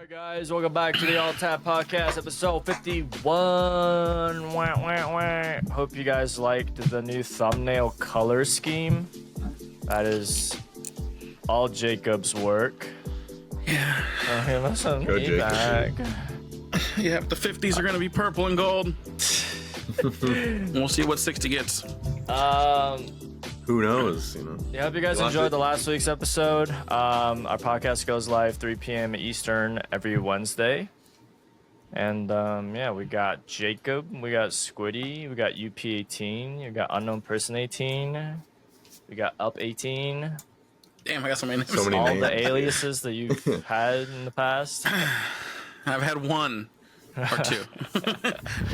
Alright guys, welcome back to the All Tap Podcast, episode 51. Wah, wah, wah. Hope you guys liked the new thumbnail color scheme. That is all Jacob's work. Yeah. Okay, listen, Go, me Jacob. back. Yeah, the 50s are gonna be purple and gold. We'll see what 60 gets. Who knows? You know. Yeah, hope you guys enjoyed the last week's episode. Our podcast goes live 3 p.m. Eastern every Wednesday. And yeah, we got Jacob, we got Squiddy, we got UP18, we got Unknown Person 18, we got Up 18. Damn, I got so many names. So many All names. the aliases that you've had in the past. I've had one or two,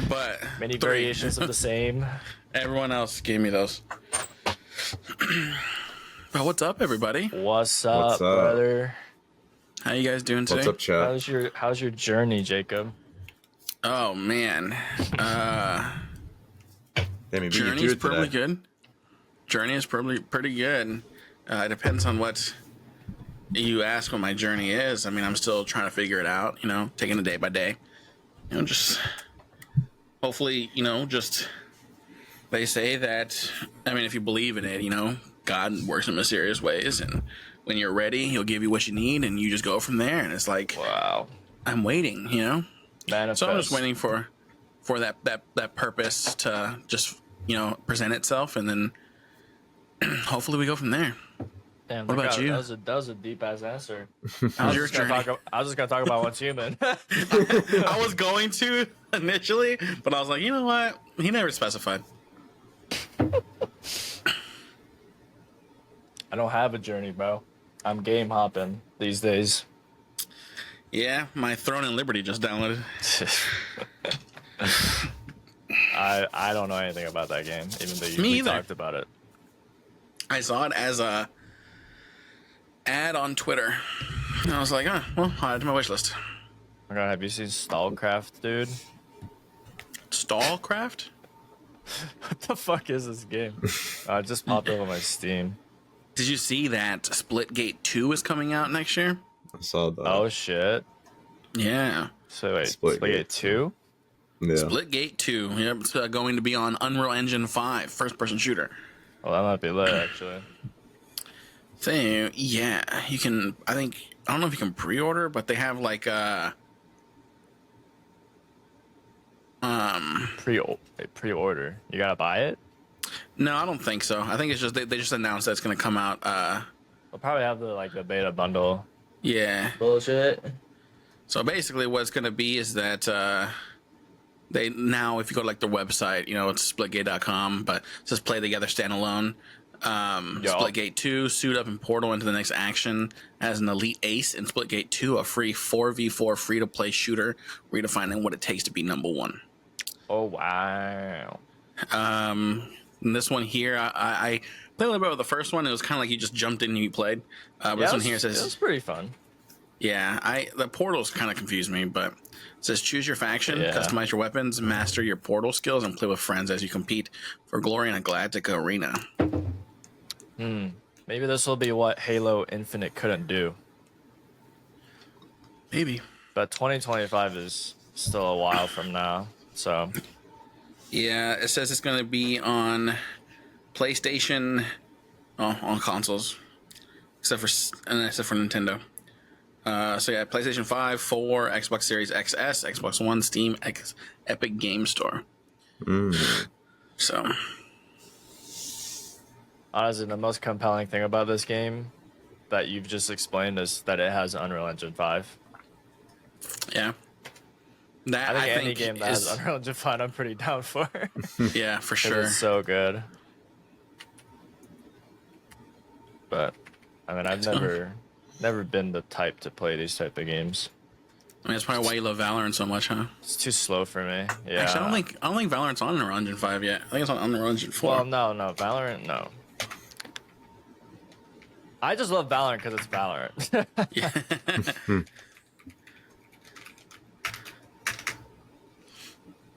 but Many three. variations of the same. Everyone else gave me those. But what's up, everybody? What's up, What's up? brother? How you guys doing today? What's up, chat? How's your journey, Jacob? Oh man, Damn, you beat journey you is to probably that. good. Journey is probably pretty good. It depends on what you ask. What my journey is. I mean, I'm still trying to figure it out. You know, taking it day by day. You know, just hopefully, you know, just they say that. I mean, if you believe in it, you know, God works in mysterious ways, and when you're ready, He'll give you what you need, and you just go from there. And it's like, Wow. I'm waiting. You know. Manifest. So I'm just waiting for that purpose to just, you know, present itself, and then hopefully we go from there. Damn, What about you? That was a deep ass answer. How's your journey? I was just gonna talk about what's human. I was going to initially, but I was like, you know what? He never specified. I don't have a journey, bro. I'm game hopping these days. Yeah, my Throne and Liberty just downloaded. I don't know anything about that game, even though Me we either. talked about it. I saw it as a ad on Twitter, and I was like, oh, well, add it to my wish list. Oh my god, have you seen Stallcraft, dude? Stallcraft? What the fuck is this game? It just popped up on my Steam. Did you see that Splitgate 2 is coming out next year? I saw that. Oh shit. Yeah. So wait, Splitgate. Splitgate 2? Yeah. Splitgate 2. Yep, it's going to be on Unreal Engine 5, first-person shooter. Well, that might be lit, actually. So, yeah, you can, I don't know if you can pre-order, but they have like Pre-order. You gotta buy it? no, I don't think so. I think it's just, they just announced that it's going to come out, They'll probably have the beta bundle. yeah. Bullshit. So basically what it's going to be is that they now, if you go to like their website, you know, it's splitgate.com, but it says play together standalone. Splitgate 2, suit up and portal into the next action as an elite ace, and Splitgate 2, a free 4v4 free-to-play shooter, redefining what it takes to be number one. Oh wow. And this one here, I played a little bit with the first one. It was kind of like you just jumped in and you played. But this one here it was says, pretty fun. yeah, the portals kind of confused me, but it says choose your faction, Yeah. customize your weapons, master your portal skills, and play with friends as you compete for glory in a Galactic arena. Maybe this will be what Halo Infinite couldn't do. Maybe. But 2025 is still a while from now. So Yeah, it says it's going to be on PlayStation, on consoles, except for Nintendo. So yeah, PlayStation 5, 4, Xbox Series XS, Xbox One, Steam, Epic Game Store. So honestly, the most compelling thing about this game that you've just explained is that it has Unreal Engine 5. yeah, that I think any game that is, has Unreal Engine 5, I'm pretty down for. yeah, for 'Cause sure. It's so good. But I mean, I've never been the type to play these type of games. I mean, that's probably why you love Valorant so much, huh? It's too slow for me. Yeah. Actually, I don't think Valorant's on Unreal Engine 5 yet. I think it's on Unreal Engine 4. Well, no, Valorant, no. I just love Valorant because it's Valorant.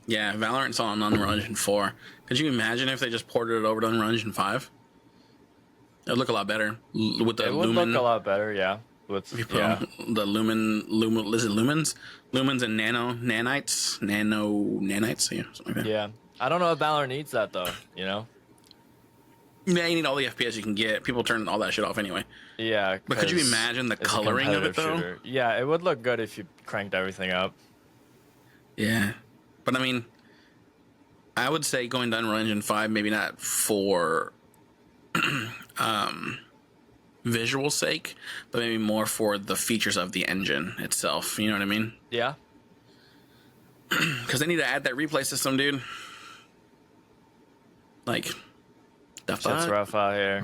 Yeah, Valorant's on Unreal Engine 4. Could you imagine if they just ported it over to Unreal Engine 5? It would look a lot better with the It would Lumen. look a lot better, yeah. with If you put the is it lumens and nanites, yeah, something like that. Yeah. I don't know if Valorant needs that though, you know? Yeah, you need all the FPS you can get. People turn all that shit off anyway. Yeah. But could you 'cause imagine the it's a coloring of it competitive though? shooter. Yeah, it would look good if you cranked everything up. Yeah, but I mean, I would say going to Unreal Engine 5, maybe not for visual sake, but maybe more for the features of the engine itself. You know what I mean? Yeah. Because they need to add that replay system, dude. Like, the Shit's fuck? rough out here.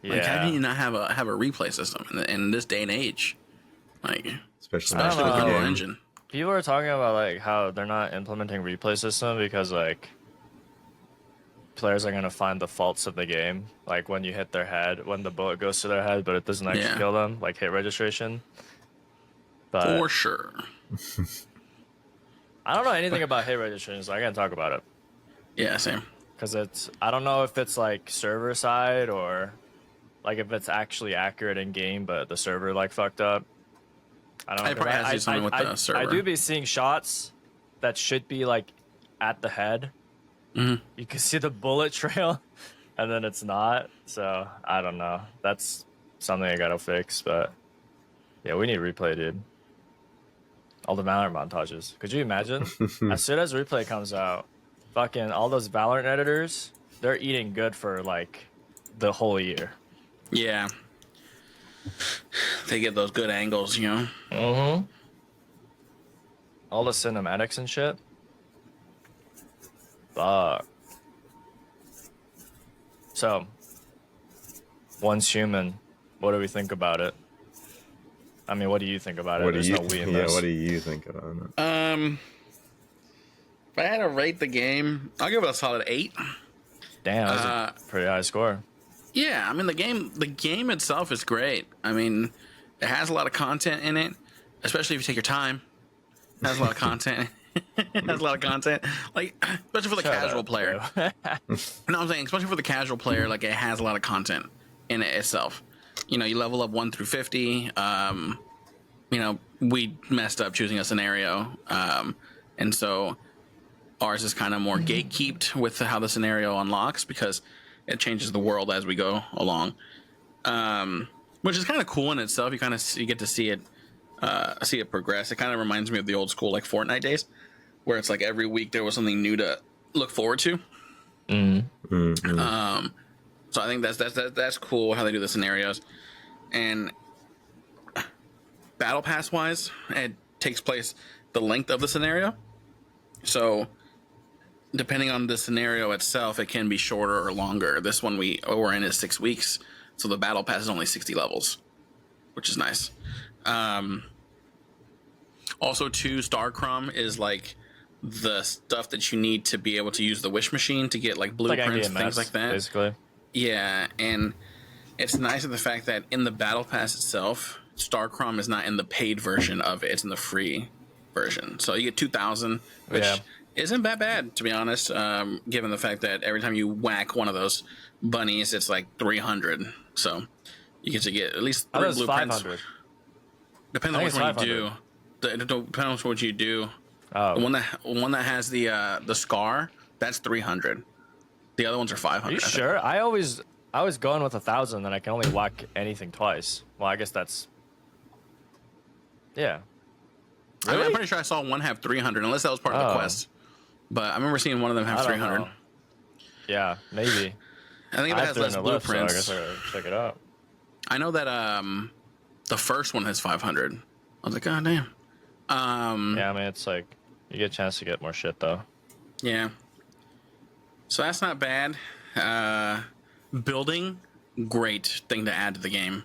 Like, how Yeah. do you not have a replay system in this day and age? Like, Especially I don't especially with know. Unreal Engine. People are talking about like how they're not implementing replay system because like players are gonna find the faults of the game, like when you hit their head, when the bullet goes to their head, but it doesn't actually Yeah. kill them, like hit registration. But For sure. I don't know anything about hit registration, so I can't talk about it Yeah, same. because I don't know if it's like server side or like if it's actually accurate in game, but the server like fucked up. I don't know. It probably has to do something with the server. I do be seeing shots that should be like at the head. Mhm. You can see the bullet trail, and then it's not. So I don't know. That's something I gotta fix. But yeah, we need replay, dude. All the Valorant montages. Could you imagine? As soon as replay comes out, fucking all those Valorant editors, they're eating good for like the whole year. Yeah. They get those good angles, you know? Mm-hmm. All the cinematics and shit. Fuck. So, Once Human, what do we think about it? I mean, what do you think about it? What do There's you? no we in Yeah, this. what do you think about it? If I had to rate the game, I'll give it a solid 8. Damn, that's a pretty high score. Yeah, I mean the game itself is great. I mean, it has a lot of content in it, especially if you take your time. It has a lot of content. It has a lot of content, like especially for the Shut casual up, player. bro. No, I'm saying especially for the casual player, like it has a lot of content in it itself. You know, you level up 1 through 50. You know, we messed up choosing a scenario, and so ours is kind of more gatekeeped with how the scenario unlocks because it changes the world as we go along, which is kind of cool in itself. You kind of you get to see it progress. It kind of reminds me of the old school like Fortnite days, where it's like every week there was something new to look forward to. Mm-hmm. So I think that's cool how they do the scenarios, and battle pass wise, it takes place the length of the scenario. So depending on the scenario itself, it can be shorter or longer. This one we're in is 6 weeks, so the battle pass is only 60 levels, which is nice. Also, too, Star Crumb is like the stuff that you need to be able to use the wish machine to get like blueprints, like things like that. Basically. Yeah, and it's nice of the fact that in the battle pass itself, Star Crumb is not in the paid version of it; it's in the free version. So you get 2,000, which Yeah. isn't that bad, to be honest. Given the fact that every time you whack one of those bunnies, it's like 300. So you get to get at least I 3 thought it was blueprints. 500. Depends I on think which one it's you do. Depends on what you do. Oh, The one that has the scar, that's 300. The other ones are 500. are you I think. sure? I was going with 1,000, and I can only whack anything twice. Well, I guess that's yeah. I mean, I'm Really? pretty sure I saw one have 300, unless that was part of the Oh. quest. But I remember seeing one of them I have don't 300. know. Yeah, maybe. I think if it I has have less 300 left, so I blueprints. guess I gotta check it out. I know that the first one has 500. I was like, God damn. Yeah, I mean, it's like you get a chance to get more shit though. Yeah. So that's not bad. Building, great thing to add to the game.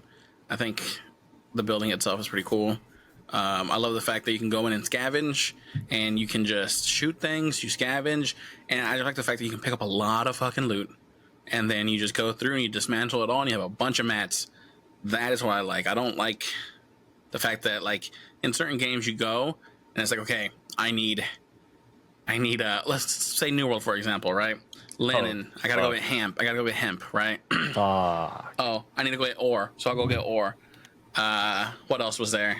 I think the building itself is pretty cool. I love the fact that you can go in and scavenge, and you can just shoot things, you scavenge, and I like the fact that you can pick up a lot of fucking loot, and then you just go through and you dismantle it all, and you have a bunch of mats. That is what I like. I don't like the fact that, like, in certain games you go, and it's like, okay, I need let's say New World, for example, right? linen. I gotta go get hemp. Right? Fuck. Oh, I need to go get ore. So I'll go get ore. What else was there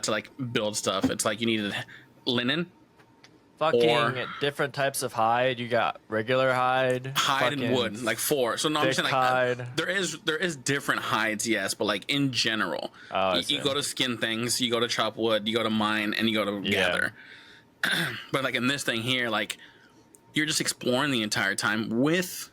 to like build stuff? It's like you needed linen, Fucking different types of hide. You got regular hide, and wood, like 4. So no, I'm thick saying like hide. there is different hides, yes, but like in general, you go to skin things, you go to chop wood, you go to mine, and you go to gather. But like in this thing here, like you're just exploring the entire time with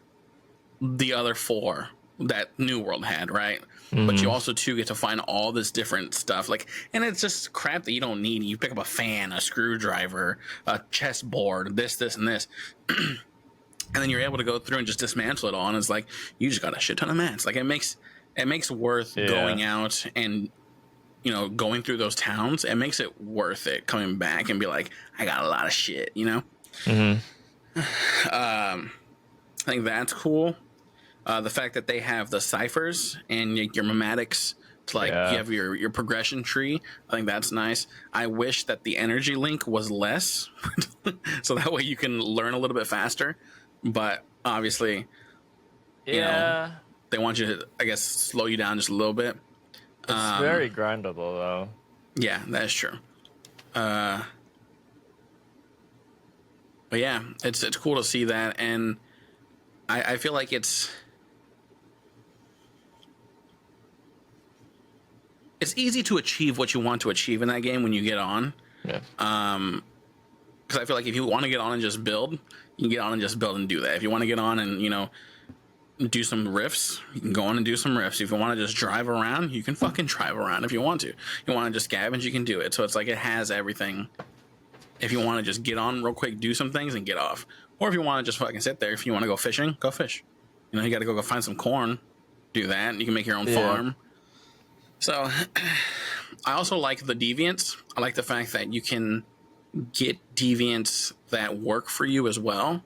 the other 4 that New World had, right? But you also too get to find all this different stuff, like, and it's just crap that you don't need. You pick up a fan, a screwdriver, a chessboard, this, and this, and then you're able to go through and just dismantle it all. And it's like you just got a shit ton of mats. Like it makes worth going out and going through those towns. It makes it worth it coming back and be like, I got a lot of shit, I think that's cool. The fact that they have the ciphers and your mematics to like you have your progression tree. I think that's nice. I wish that the energy link was less, so that way you can learn a little bit faster. But obviously, you know, they want you to, I guess, slow you down just a little bit. It's very grindable though. Yeah, that is true. But yeah, it's cool to see that, and I feel like it's easy to achieve what you want to achieve in that game when you get on. Yeah. Because I feel like if you want to get on and just build, you can get on and just build and do that. If you want to get on and do some riffs, you can go on and do some riffs. If you want to just drive around, you can fucking drive around if you want to. You want to just scavenge, you can do it. So it's like it has everything. If you want to just get on real quick, do some things and get off. Or if you want to just fucking sit there, if you want to go fishing, go fish. You got to go find some corn, do that. You can make your own farm. So I also like the deviants. I like the fact that you can get deviants that work for you as well.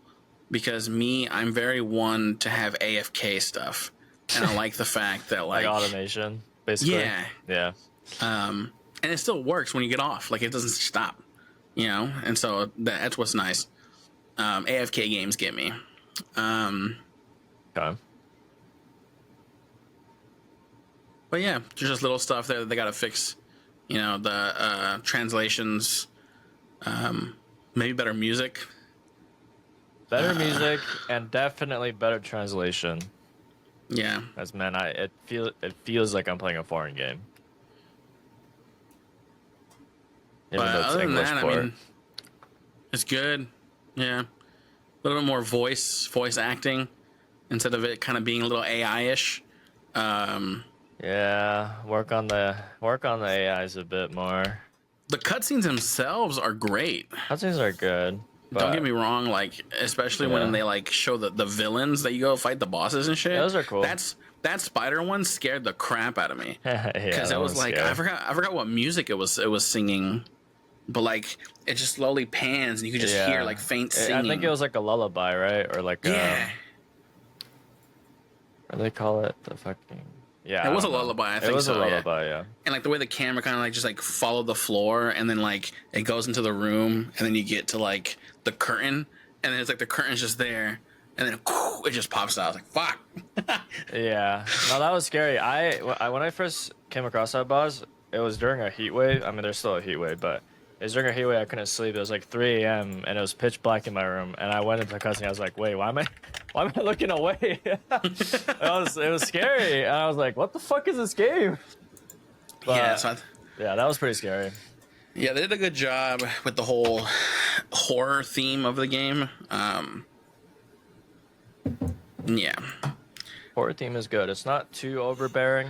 Because I'm very one to have AFK stuff. And I like the fact that like automation, basically. Yeah. And it still works when you get off. Like it doesn't stop. And so that's what's nice. AFK games get me. Okay. But yeah, there's just little stuff there that they got to fix. The translations, maybe better music. Better music and definitely better translation. Yeah. As man, it feels like I'm playing a foreign game. But other than that, I mean, it's good. Yeah. A little bit more voice acting instead of it kind of being a little AI-ish. Yeah, work on the AIs a bit more. The cutscenes themselves are great. Cutscenes are good. Don't get me wrong, like especially when they like show the villains that you go fight, the bosses and shit. Those are cool. That spider one scared the crap out of me because it was like scary. I forgot what music it was singing, but like it just slowly pans and you could just hear like faint singing. I think it was like a lullaby, right? Or like what do they call it? The fucking it was a lullaby. I think it was so, a lullaby, yeah. And like the way the camera kind of like just like followed the floor, and then like it goes into the room, and then you get to like the curtain, and then it's like the curtain's just there, and then it just pops out. I was like, fuck. Yeah, no, that was scary. When I first came across that boss, it was during a heat wave. I mean, there's still a heat wave, but it was during a heat wave. I couldn't sleep. It was like 3 a.m. and it was pitch black in my room. And I went into the cutscene. I was like, wait, why am I looking away? It was scary. And I was like, what the fuck is this game? But, yeah, that was pretty scary. Yeah, they did a good job with the whole horror theme of the game. Yeah. Horror theme is good. It's not too overbearing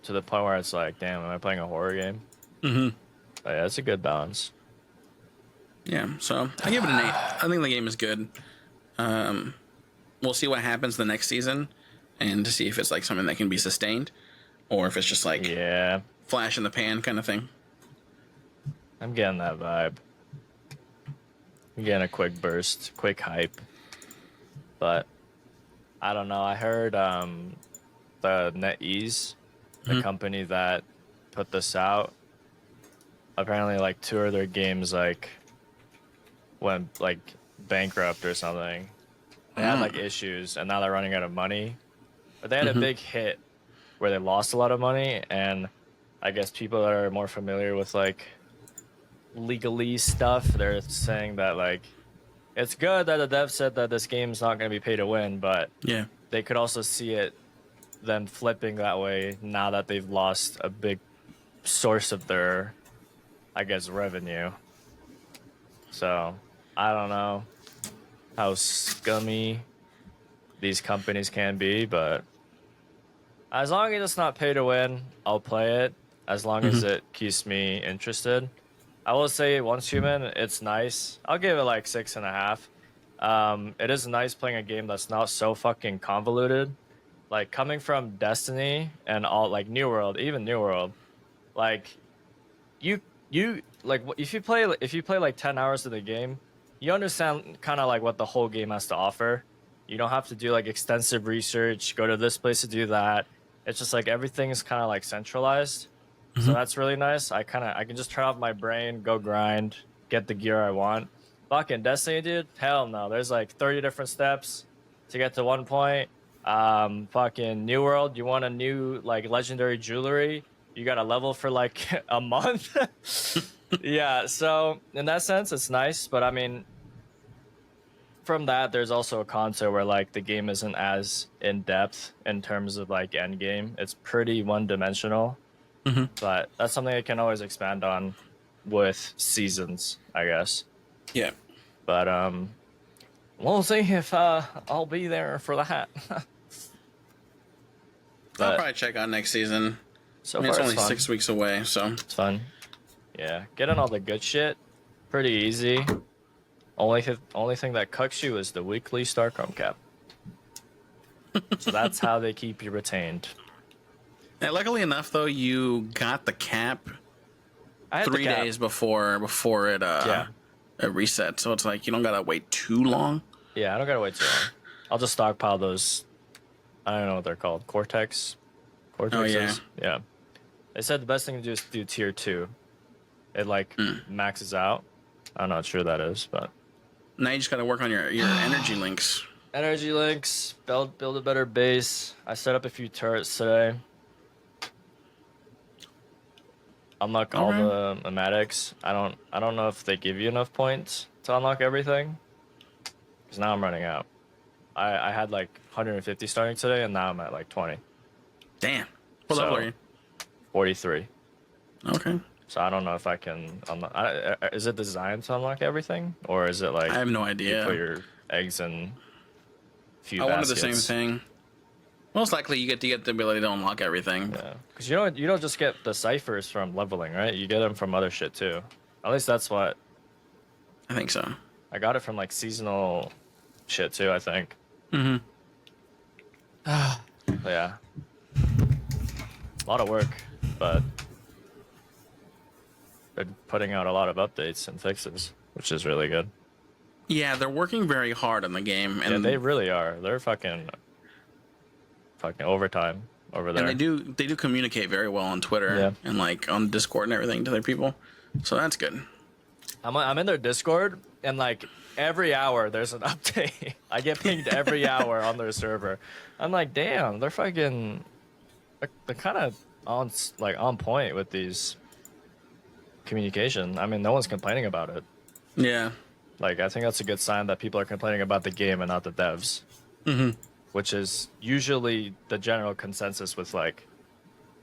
to the point where it's like, damn, am I playing a horror game? Mm-hmm. But yeah, it's a good balance. Yeah, so I give it an 8. I think the game is good. We'll see what happens the next season, and to see if it's like something that can be sustained, or if it's just like flash in the pan kind of thing. I'm getting that vibe. I'm getting a quick burst, quick hype. But I don't know. I heard the NetEase, the company that put this out, apparently like 2 of their games like went like bankrupt or something. They had like issues, and now they're running out of money. But they had a big hit where they lost a lot of money, and I guess people that are more familiar with like legalese stuff, they're saying that like it's good that the dev said that this game's not going to be pay to win, but Yeah. they could also see it them flipping that way now that they've lost a big source of their, I guess, revenue. So I don't know how scummy these companies can be, but as long as it's not pay to win, I'll play it. As long as it keeps me interested. I will say Once Human, it's nice. I'll give it like 6.5. It is nice playing a game that's not so fucking convoluted. Like coming from Destiny and all like New World, even New World, like you like if you play like 10 hours of the game, you understand kind of like what the whole game has to offer. You don't have to do like extensive research, go to this place to do that. It's just like everything is kind of like centralized. So that's really nice. I can just turn off my brain, go grind, get the gear I want. Fucking Destiny, dude, hell no. There's like 30 different steps to get to one point. Fucking New World, you want a new like legendary jewelry, you got to level for like a month. Yeah, so in that sense, it's nice. But I mean, from that, there's also a con to where like the game isn't as in depth in terms of like end game. It's pretty one dimensional. But that's something I can always expand on with seasons, I guess. Yeah. But we'll see if I'll be there for that. I'll But probably check out next season. so I mean, far it's only fun. 6 weeks away, so It's fun. Yeah, getting all the good shit, pretty easy. Only thing that cucks you is the weekly Star Chrome cap. So that's how they keep you retained. and luckily enough, though, you got the cap I had 3 the cap. days before it it reset. So it's like you don't gotta wait too long. Yeah, I don't gotta wait too long. I'll just stockpile those. I don't know what they're called. Cortex. Oh, yeah. Yeah. They said the best thing to do is do tier 2. It like maxes out. I'm not sure that is, but Now you just gotta work on your energy links. energy links, build a better base. I set up a few turrets today. Unlock all the nomadics. I don't know if they give you enough points to unlock everything. Because now I'm running out. I had like 150 starting today, and now I'm at like 20. Damn. What So- level are you? 43. Okay. So I don't know if I can unlock. Is it designed to unlock everything, or is it like I have no you idea. put your eggs in few I wanted baskets? the same thing. Most likely, you get the ability to unlock everything. Yeah, because you don't just get the ciphers from leveling, right? You get them from other shit too. At least that's what I think so. I got it from, like seasonal shit too. I think. Mm-hmm. But yeah, a lot of work, but they're putting out a lot of updates and fixes, which is really good. Yeah, they're working very hard on the game, and Yeah, they really are. They're fucking overtime over there. and they do communicate very well on Twitter Yeah. and like on Discord and everything to their people. So that's good. I'm in their Discord, and like every hour there's an update. I get pinged every hour on their server. I'm like, damn, they're fucking, they're kind of on point with these communication. I mean, no one's complaining about it. Yeah. Like, I think that's a good sign that people are complaining about the game and not the devs. Mm-hmm. Which is usually the general consensus with like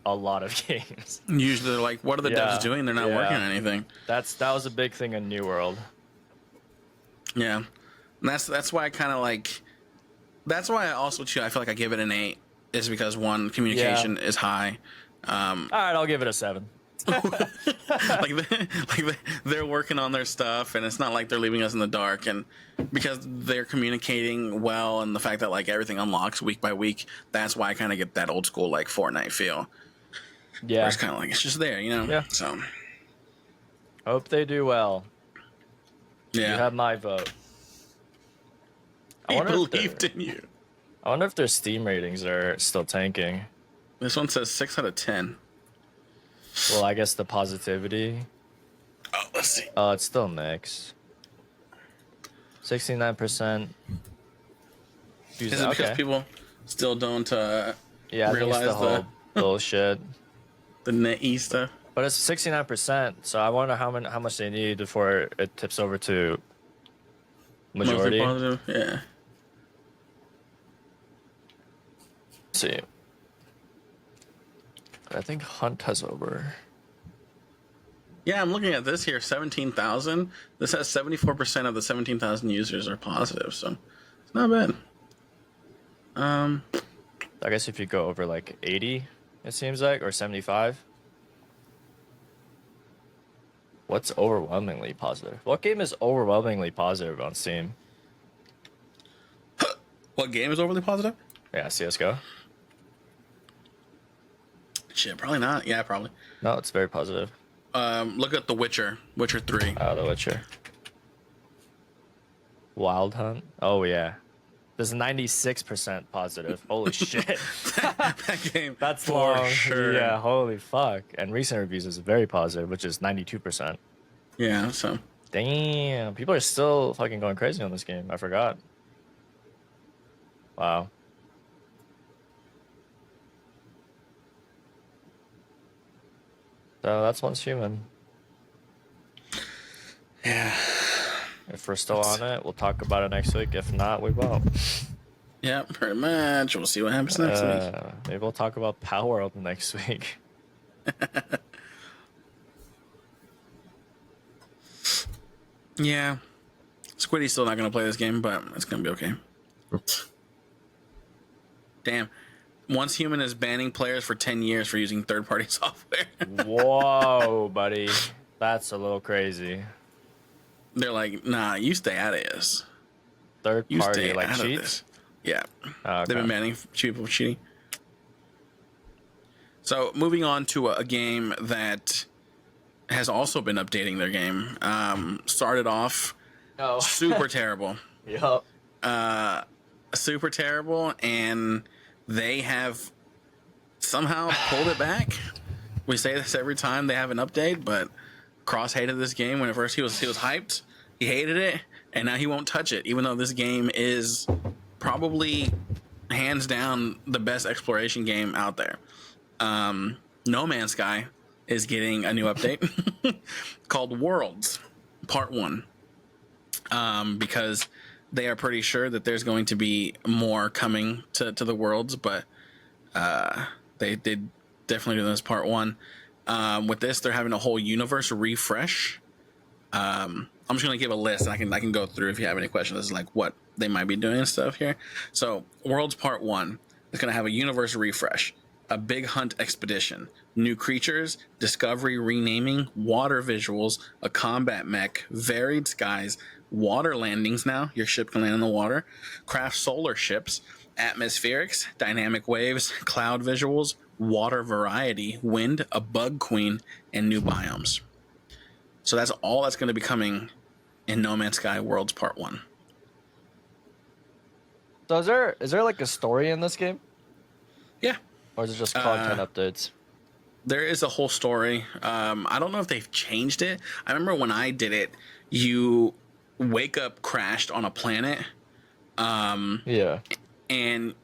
a lot of games. Usually they're like, what are the Yeah, devs doing? They're not yeah. working on anything. That was a big thing in New World. Yeah. And that's why I kind of like. That's why I also too. I feel like I give it an 8. Is because one, communication is high. All right, I'll give it a 7. They're working on their stuff, and it's not like they're leaving us in the dark. And because they're communicating well, and the fact that like everything unlocks week by week, that's why I kind of get that old school like Fortnite feel. Yeah. Where it's kind of like it's just there, you know. Yeah. So Hope they do well. yeah, You have my vote. I if believed their- in you. I wonder if their Steam ratings are still tanking. This one says 6 out of 10. Well, I guess the positivity. Oh, let's see. Oh, it's still mixed. 69%. Use Is it, it because okay. people still don't Yeah, I think it's realize the whole bullshit. the net E stuff? But it's 69%, so I wonder how much they need before it tips over to Mostly majority. positive, yeah. Let's see. I think Hunt has over. Yeah, I'm looking at this here, 17,000. This has 74% of the 17,000 users are positive, so it's not bad. I guess if you go over like 80, it seems like, or 75. What's overwhelmingly positive? What game is overwhelmingly positive on Steam? What game is overly positive? Yeah, CS:GO. Shit, probably not. Yeah, probably. No, it's very positive. Look at The Witcher, Witcher 3. Oh, The Witcher. Wild Hunt. Oh yeah, there's 96% positive. Holy shit. That game, That's for long. sure. Yeah, holy fuck. And recent reviews is very positive, which is 92%. Yeah, so Damn, people are still fucking going crazy on this game. I forgot. Wow. So that's Once Human. yeah, If we're still on it, we'll talk about it next week. If not, we won't. yeah, pretty much. We'll see what happens next week. Maybe we'll talk about Power Up next week. Yeah, Squiddy's still not gonna play this game, but it's gonna be okay. Damn. Once Human is banning players for 10 years for using third-party software. Whoa, buddy. That's a little crazy. They're like, nah, you stay out of this. Third You party, stay like out of cheats? this. Yeah. Oh, They've been okay. banning people for cheating. So moving on to a game that has also been updating their game. Started off Oh. super terrible. Yup. Super terrible, and they have somehow pulled it back. We say this every time they have an update, but Cross hated this game when at first he was hyped. He hated it, and now he won't touch it, even though this game is probably hands down the best exploration game out there. No Man's Sky is getting a new update called Worlds Part 1, because they are pretty sure that there's going to be more coming to the worlds, but they definitely do this Part 1. With this, they're having a whole universe refresh. I'm just gonna give a list, and I can go through if you have any questions. This is like what they might be doing and stuff here. So, Worlds Part 1 is gonna have a universe refresh, a big hunt expedition, new creatures, discovery, renaming, water visuals, a combat mech, varied skies, water landings. Now your ship can land in the water, craft solar ships, atmospherics, dynamic waves, cloud visuals, water variety, wind, a bug queen, and new biomes. So that's all that's going to be coming in No Man's Sky Worlds Part 1. So is there like a story in this game? Yeah, Or is it just content updates? there is a whole story. I don't know if they've changed it. I remember when I did it, you wake up crashed on a planet, Yeah. and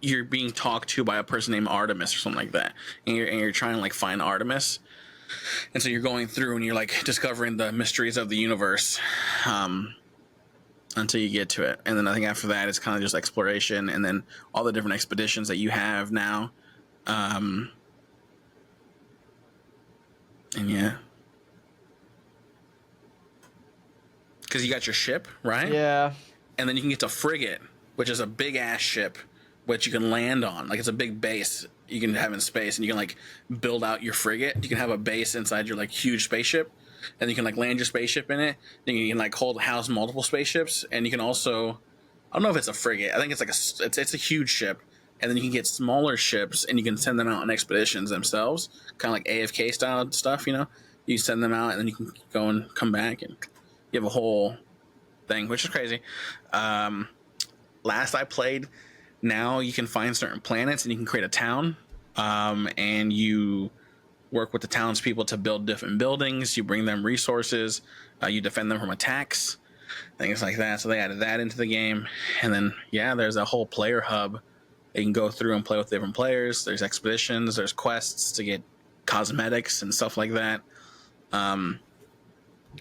you're being talked to by a person named Artemis or something like that, and you're trying to like find Artemis, and so you're going through and you're like discovering the mysteries of the universe, until you get to it. And then I think after that it's kind of just exploration, and then all the different expeditions that you have now, and yeah, because you got your ship, right? Yeah. And then you can get to frigate, which is a big ass ship which you can land on. Like, it's a big base you can have in space, and you can like build out your frigate. You can have a base inside your like huge spaceship, and you can like land your spaceship in it. Then you can like house multiple spaceships, and you can also, I don't know if it's a frigate. I think it's like it's a huge ship, and then you can get smaller ships, and you can send them out on expeditions themselves, kind of like AFK style stuff. You know, you send them out, and then you can go and come back, and you have a whole thing, which is crazy. Last I played, now you can find certain planets and you can create a town, and you work with the townspeople to build different buildings. You bring them resources, you defend them from attacks. things like that. So they added that into the game, and then there's a whole player hub. You can go through and play with different players. There's expeditions, there's quests to get cosmetics and stuff like that.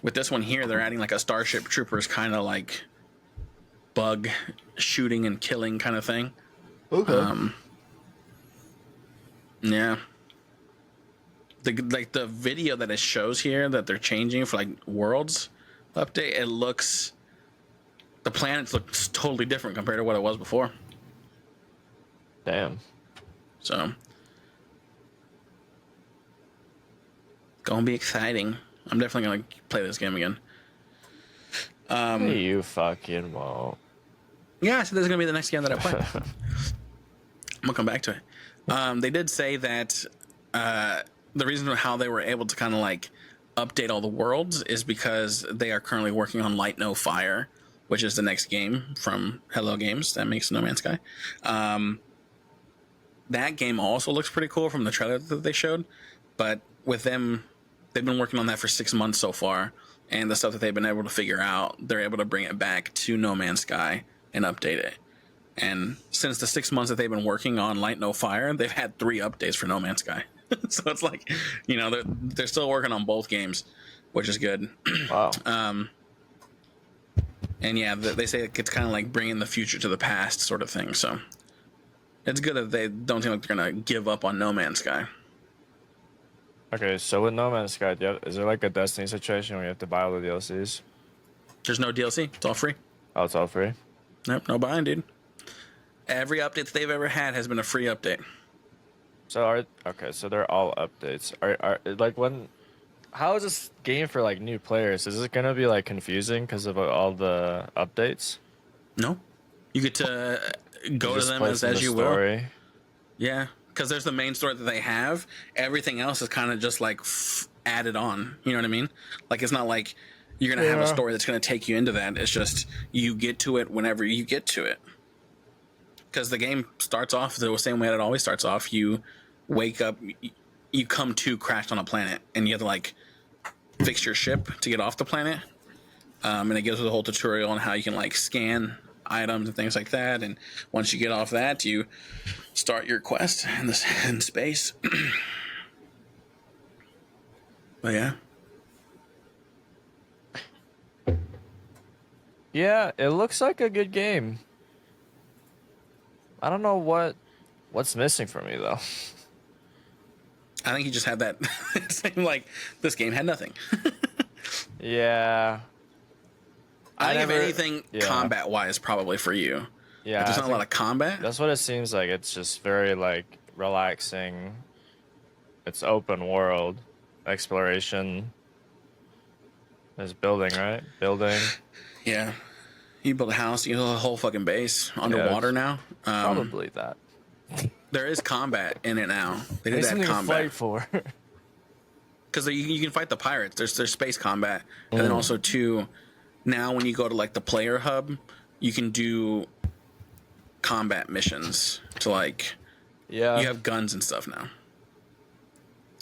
With this one here, they're adding like a Starship Troopers kind of like bug shooting and killing kind of thing. Okay. Yeah. The video that it shows here that they're changing for like worlds update, the planets look totally different compared to what it was before. Damn. So gonna be exciting. I'm definitely gonna play this game again. You fucking won't. Yeah, so this is gonna be the next game that I play. I'm gonna come back to it. They did say that the reason how they were able to kind of like update all the worlds is because they are currently working on Light No Fire, which is the next game from Hello Games that makes No Man's Sky. That game also looks pretty cool from the trailer that they showed, but with them, they've been working on that for 6 months so far, and the stuff that they've been able to figure out, they're able to bring it back to No Man's Sky and update it. And since the 6 months that they've been working on Light No Fire, they've had 3 updates for No Man's Sky. So it's like, they're still working on both games, which is good. Wow. And yeah, they say it's kind of like bringing the future to the past sort of thing. So it's good that they don't seem like they're going to give up on No Man's Sky. Okay, so with No Man's Sky, is there like a Destiny situation where you have to buy all the DLCs? There's no DLC. It's all free. Oh, it's all free? Nope, no buying, dude. Every update that they've ever had has been a free update. So so they're all updates. Are like when? How is this game for like new players? Is it gonna be like confusing because of all the updates? No, you get to go to them as you story. will. Yeah, because there's the main story that they have. Everything else is kind of just like added on. You know what I mean? Like it's not like you're gonna have a story that's gonna take you into that. It's just you get to it whenever you get to it. Because the game starts off the same way that it always starts off. You wake up, you come to crashed on a planet, and you have to like fix your ship to get off the planet. And it gives you the whole tutorial on how you can like scan items and things like that. And once you get off that, you start your quest in space. But yeah. Yeah, it looks like a good game. I don't know what's missing for me though. I think you just had that. It seemed like this game had nothing. Yeah. I think if anything, combat-wise, probably for you. Yeah. Like, there's not a lot of combat. That's what it seems like. It's just very like relaxing. It's open world exploration. There's building, right? Building. Yeah. You build a house, you build a whole fucking base underwater now. Probably that. There is combat in it now. They did something add combat. to fight for. Because you can fight the pirates. There's space combat. And then also, too, now when you go to, like, the player hub, you can do combat missions to, like... Yeah. You have guns and stuff now.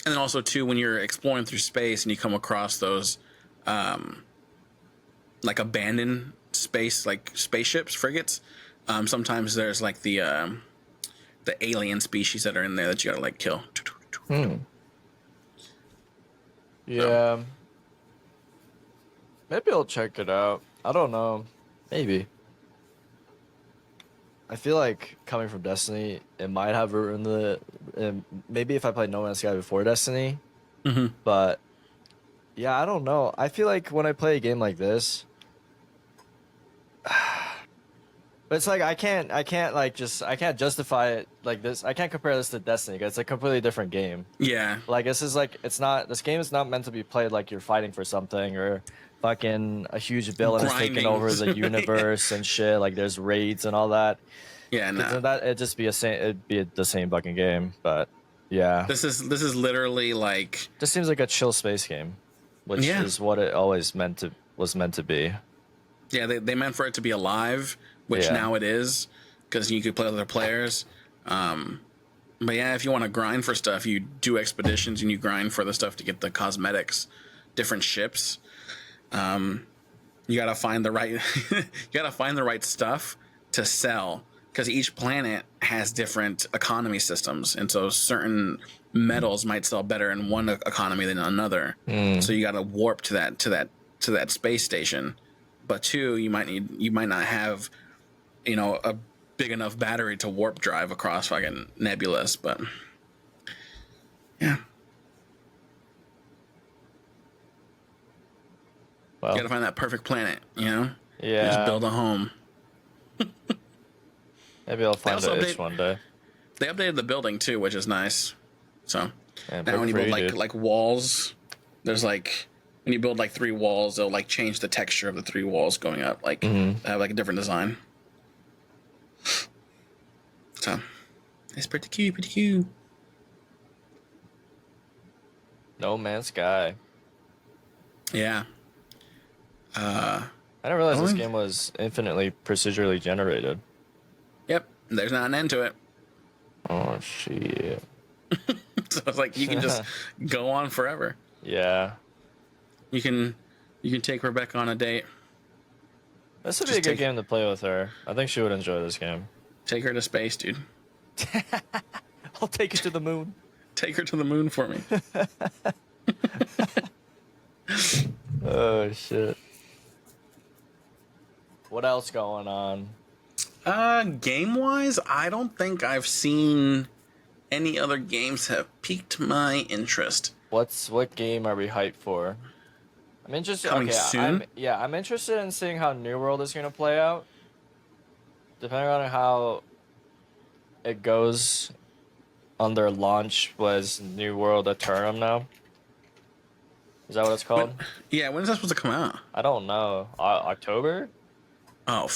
And then also, too, when you're exploring through space and you come across those, like, abandoned space, like, spaceships, frigates, sometimes there's, like, the alien species that are in there that you gotta, like, kill. Yeah. Maybe I'll check it out. I don't know. Maybe. I feel like coming from Destiny, it might have ruined maybe if I played No Man's Sky before Destiny. Mm-hmm. But yeah, I don't know. I feel like when I play a game like this, but it's like I can't justify it like this. I can't compare this to Destiny because it's a completely different game. Yeah. Like this game is not meant to be played like you're fighting for something or fucking a huge villain is taking over the universe and shit. Like there's raids and all that. Yeah, no. It'd be the same fucking game. But yeah, This is literally like just seems like a chill space game, which is what it always was meant to be. Yeah, they meant for it to be alive, which now it is, because you could play with other players. But yeah, if you want to grind for stuff, you do expeditions and you grind for the stuff to get the cosmetics, different ships. you gotta find the right you gotta find the right stuff to sell, because each planet has different economy systems, and so certain metals might sell better in one economy than another. So you gotta warp to that space station. But two, you might not have, a big enough battery to warp drive across fucking nebulas. But yeah, Well, you gotta find that perfect planet. You yeah. just build a home. Maybe I'll find also an itch update- one day. They updated the building too, which is nice. So Yeah, now when you good build for you, like walls, there's like when you build like 3 walls, they'll like change the texture of the 3 walls going up. Like they have like a different design. So it's pretty cute, pretty cute. No Man's Sky. Yeah. I didn't realize this Oh. game was infinitely procedurally generated. Yep. There's not an end to it. Oh shit. So it's like you can just go on forever. Yeah. You can take Rebecca on a date. This would be Just a good take- game to play with her. I think she would enjoy this game. Take her to space, dude. I'll take you to the moon. Take her to the moon for me. Oh shit. What else going on? Game-wise, I don't think I've seen any other games have piqued my interest. What game are we hyped for? I'm interested. Coming soon? I'm interested in seeing how New World is gonna play out. Depending on how it goes on their launch, was New World Eternum now? Is that what it's called? Yeah, when is that supposed to come out? I don't know. October? Oh,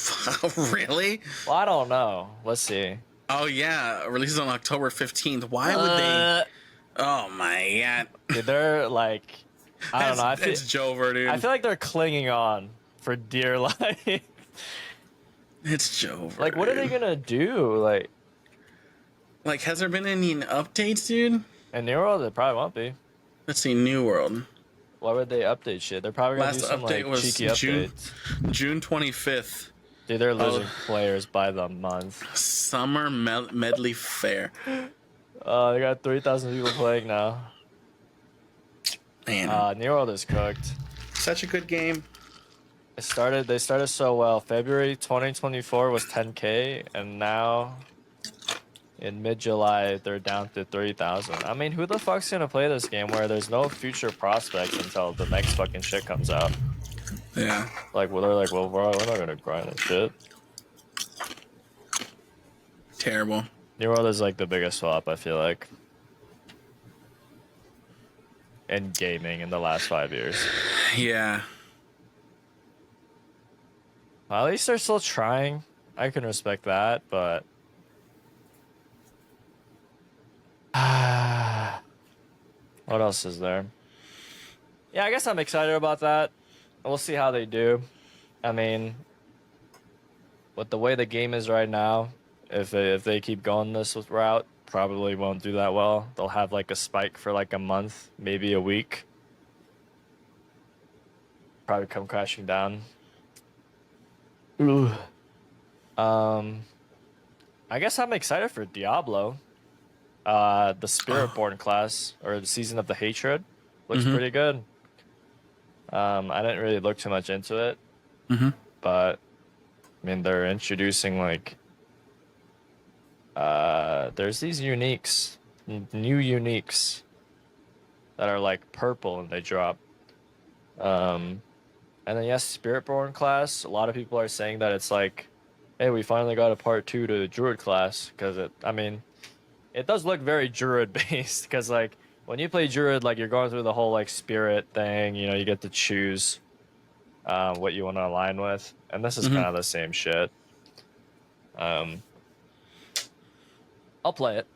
really? Well, I don't know. Let's see. Oh, yeah. Releases on October 15th. Why would they? Oh, my God. Dude, they're like, I don't know. It's Jover, dude. I feel like they're clinging on for dear life. It's Jover. Like, what are they dude. gonna do? Like, has there been any updates, dude? in New World, it probably won't be. Let's see, New World. Why would they update shit? They're probably gonna Last do some update like was cheeky June- updates. June 25th. Dude, they're losing players by the month. Summer Medley Fair. They got 3,000 people playing now. Man, New World is cooked. such a good game. They started so well. February 2024 was 10K, and now in mid-July they're down to 3,000. I mean, who the fuck's gonna play this game where there's no future prospects until the next fucking shit comes out? Yeah. Like, well, they're like, well, we're not gonna grind this shit. Terrible. New World is like the biggest flop, I feel like, in gaming in the last 5 years. Yeah. Well, at least they're still trying. I can respect that, but what else is there? Yeah, I guess I'm excited about that. We'll see how they do. I mean, with the way the game is right now, if they keep going this route, probably won't do that well. They'll have like a spike for like a month, maybe a week. Probably come crashing down. Ooh. I guess I'm excited for Diablo. The Spiritborn class, or the Season of the Hatred, looks pretty good. I didn't really look too much into it, but I mean, they're introducing like there's these uniques, new uniques that are like purple and they drop. And then yes, Spiritborn class. A lot of people are saying that it's like, hey, we finally got a part 2 to the Druid class, because it does look very Druid based, because like when you play Druid, like you're going through the whole like spirit thing, you get to choose what you want to align with, and this is kind of the same shit. I'll play it.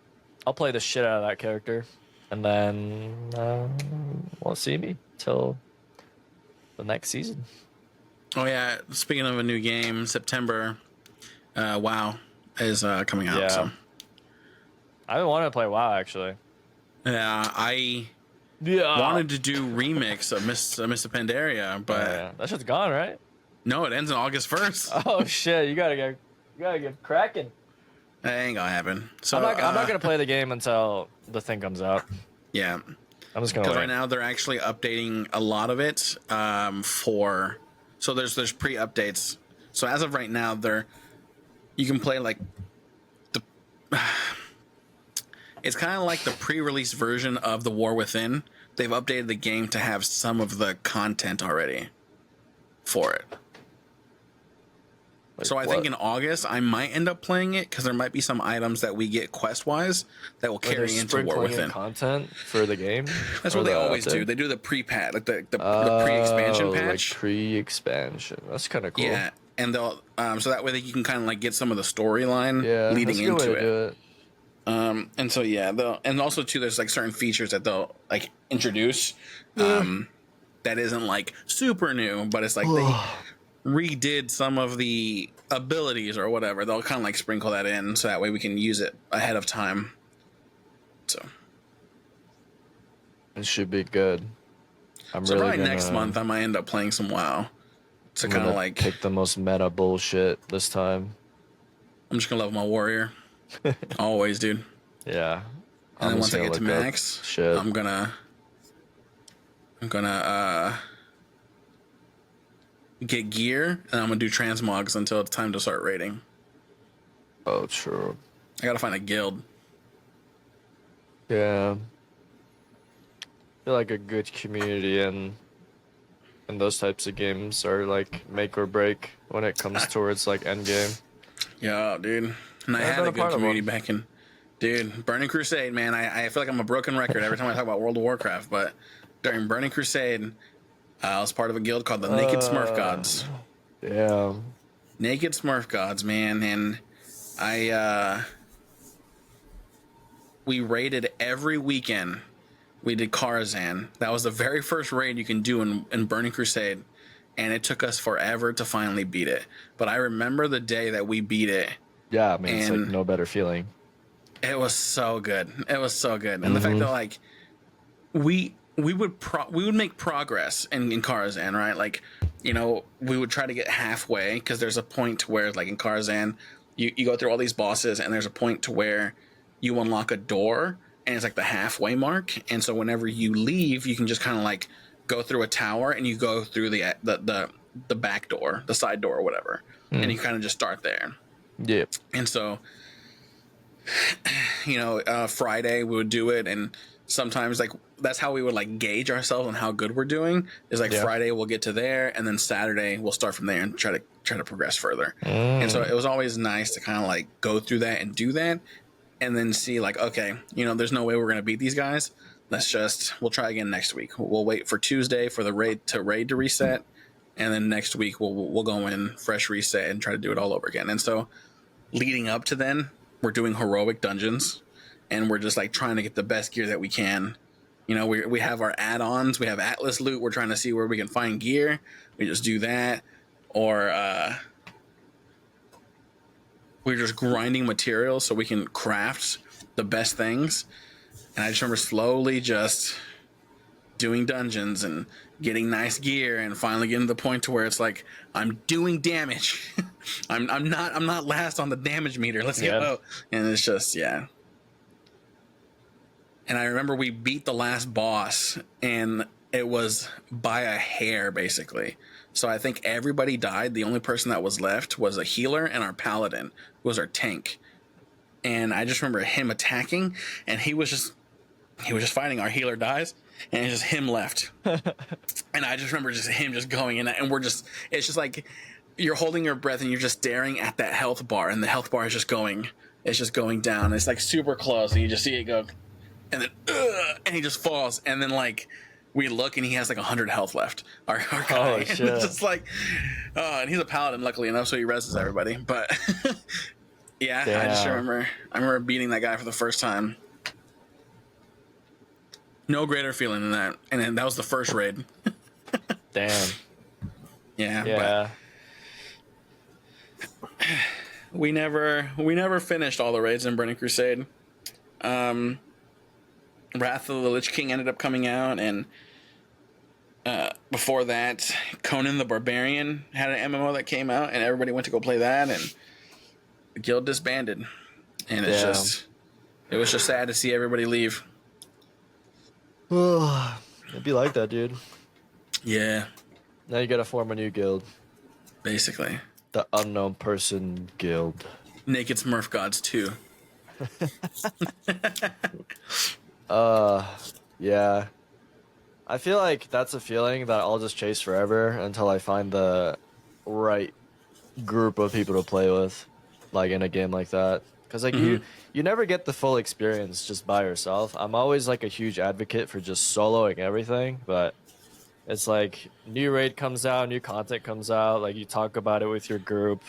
I'll play the shit out of that character, and then won't see me till the next season. Oh yeah. Speaking of a new game, September, WoW is coming out. Yeah. So I've been wanting to play WoW actually. yeah, I Yeah. wanted to do remix of Miss Pandaria, but That shit's gone, right? No, it ends on August 1st. Oh shit! You gotta get cracking. That ain't gonna happen. So I'm not gonna play the game until the thing comes out. Yeah, I'm just gonna because wait. right now they're actually updating a lot of it. So there's pre-updates. So as of right now, you can play like the. It's kind of like the pre-release version of the War Within. They've updated the game to have some of the content already for it. Like So I what? think in August I might end up playing it because there might be some items that we get quest-wise that will They're carry into War sprinkling in Within. content for the game. That's Or what they the always update? do. They do the pre-patch, like the pre-expansion patch. Like pre-expansion. That's kind of cool. Yeah, and they'll so that way that you can kind of like get some of the storyline Yeah, leading that's a good way into to it. do it. And so yeah, and also too, there's like certain features that they'll like introduce. That isn't like super new, but it's like they redid some of the abilities or whatever. They'll kind of like sprinkle that in so that way we can use it ahead of time. So It should be good. I'm so really probably gonna, next month I might end up playing some WoW. To I'm kind of gonna like pick the most meta bullshit this time. I'm just gonna level my warrior. Always, dude. Yeah. And then I'm once just I gonna get to look up max, shit. I'm gonna get gear and I'm gonna do transmogs until it's time to start raiding. Oh, true. I gotta find a guild. Yeah. I feel like a good community and those types of games are like make or break when it comes towards like end game. Yeah, dude. And I Yeah, I've had been a a good part of community one. back in, dude. Burning Crusade, man. I feel like I'm a broken record every time I talk about World of Warcraft, but during Burning Crusade, I was part of a guild called the Naked Smurf Gods. Yeah. Naked Smurf Gods, man, and we raided every weekend. We did Karazhan. That was the very first raid you can do in Burning Crusade, and it took us forever to finally beat it. But I remember the day that we beat it. Yeah, I mean, it's like And- no better feeling. It was so good. It was so good, and the fact that like we would make progress in Karazhan, right? Like, you know, we would try to get halfway because there's a point where like in Karazhan, you go through all these bosses, and there's a point to where you unlock a door, and it's like the halfway mark, and so whenever you leave, you can just kind of like go through a tower, and you go through the back door, the side door, or whatever, and you kind of just start there. Yeah. And so, you know, Friday we would do it, and sometimes like that's how we would like gauge ourselves on how good we're doing. Is like Friday we'll get to there, and then Saturday we'll start from there and try to progress further. And so it was always nice to kind of like go through that and do that, and then see like, okay, you know, there's no way we're gonna beat these guys. We'll try again next week. We'll wait for Tuesday for the raid to reset, and then next week we'll go in fresh reset and try to do it all over again. And so leading up to then, we're doing heroic dungeons, and we're just like trying to get the best gear that we can. You know, we have our add-ons, we have Atlas loot, we're trying to see where we can find gear. We just do that, or we're just grinding materials so we can craft the best things. And I just remember slowly just doing dungeons and getting nice gear, and finally getting to the point to where it's like I'm doing damage. I'm not last on the damage meter. Let's go. And it's just And I remember we beat the last boss, and it was by a hair, basically. So I think everybody died. The only person that was left was a healer and our paladin, who was our tank. And I just remember him attacking, and he was just fighting. Our healer dies, and it's just him left. And I just remember just him just going in, and it's just like you're holding your breath and you're just staring at that health bar, and the health bar is just going down. It's like super close, and you just see it go, and then and he just falls, and then like we look, and he has like 100 health left. Our guy, and it's just like, and he's a paladin, luckily enough, so he reses everybody. But I just remember beating that guy for the first time. No greater feeling than that, and then that was the first raid. Damn. Yeah. But we never finished all the raids in Burning Crusade. Wrath of the Lich King ended up coming out, and before that, Conan the Barbarian had an MMO that came out, and everybody went to go play that, and the guild disbanded. And it's just, it was just sad to see everybody leave. It'd be like that, dude. Yeah, Now you gotta form a new guild. basically. The Unknown Person Guild. Naked Smurf Gods 2. Yeah. I feel like that's a feeling that I'll just chase forever until I find the right group of people to play with, like in a game like that. Because like you never get the full experience just by yourself. I'm always like a huge advocate for just soloing everything, but it's like new raid comes out, new content comes out, like you talk about it with your group,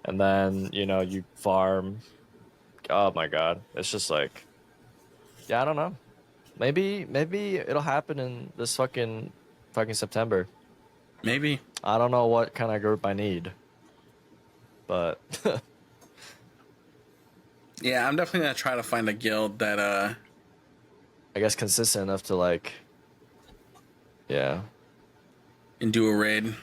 and then you farm. Oh my god, it's just like, yeah, I don't know. Maybe it'll happen in this fucking September. Maybe. I don't know what kind of group I need, but Yeah, I'm definitely gonna try to find a guild that I guess consistent enough to like, yeah. and do a raid.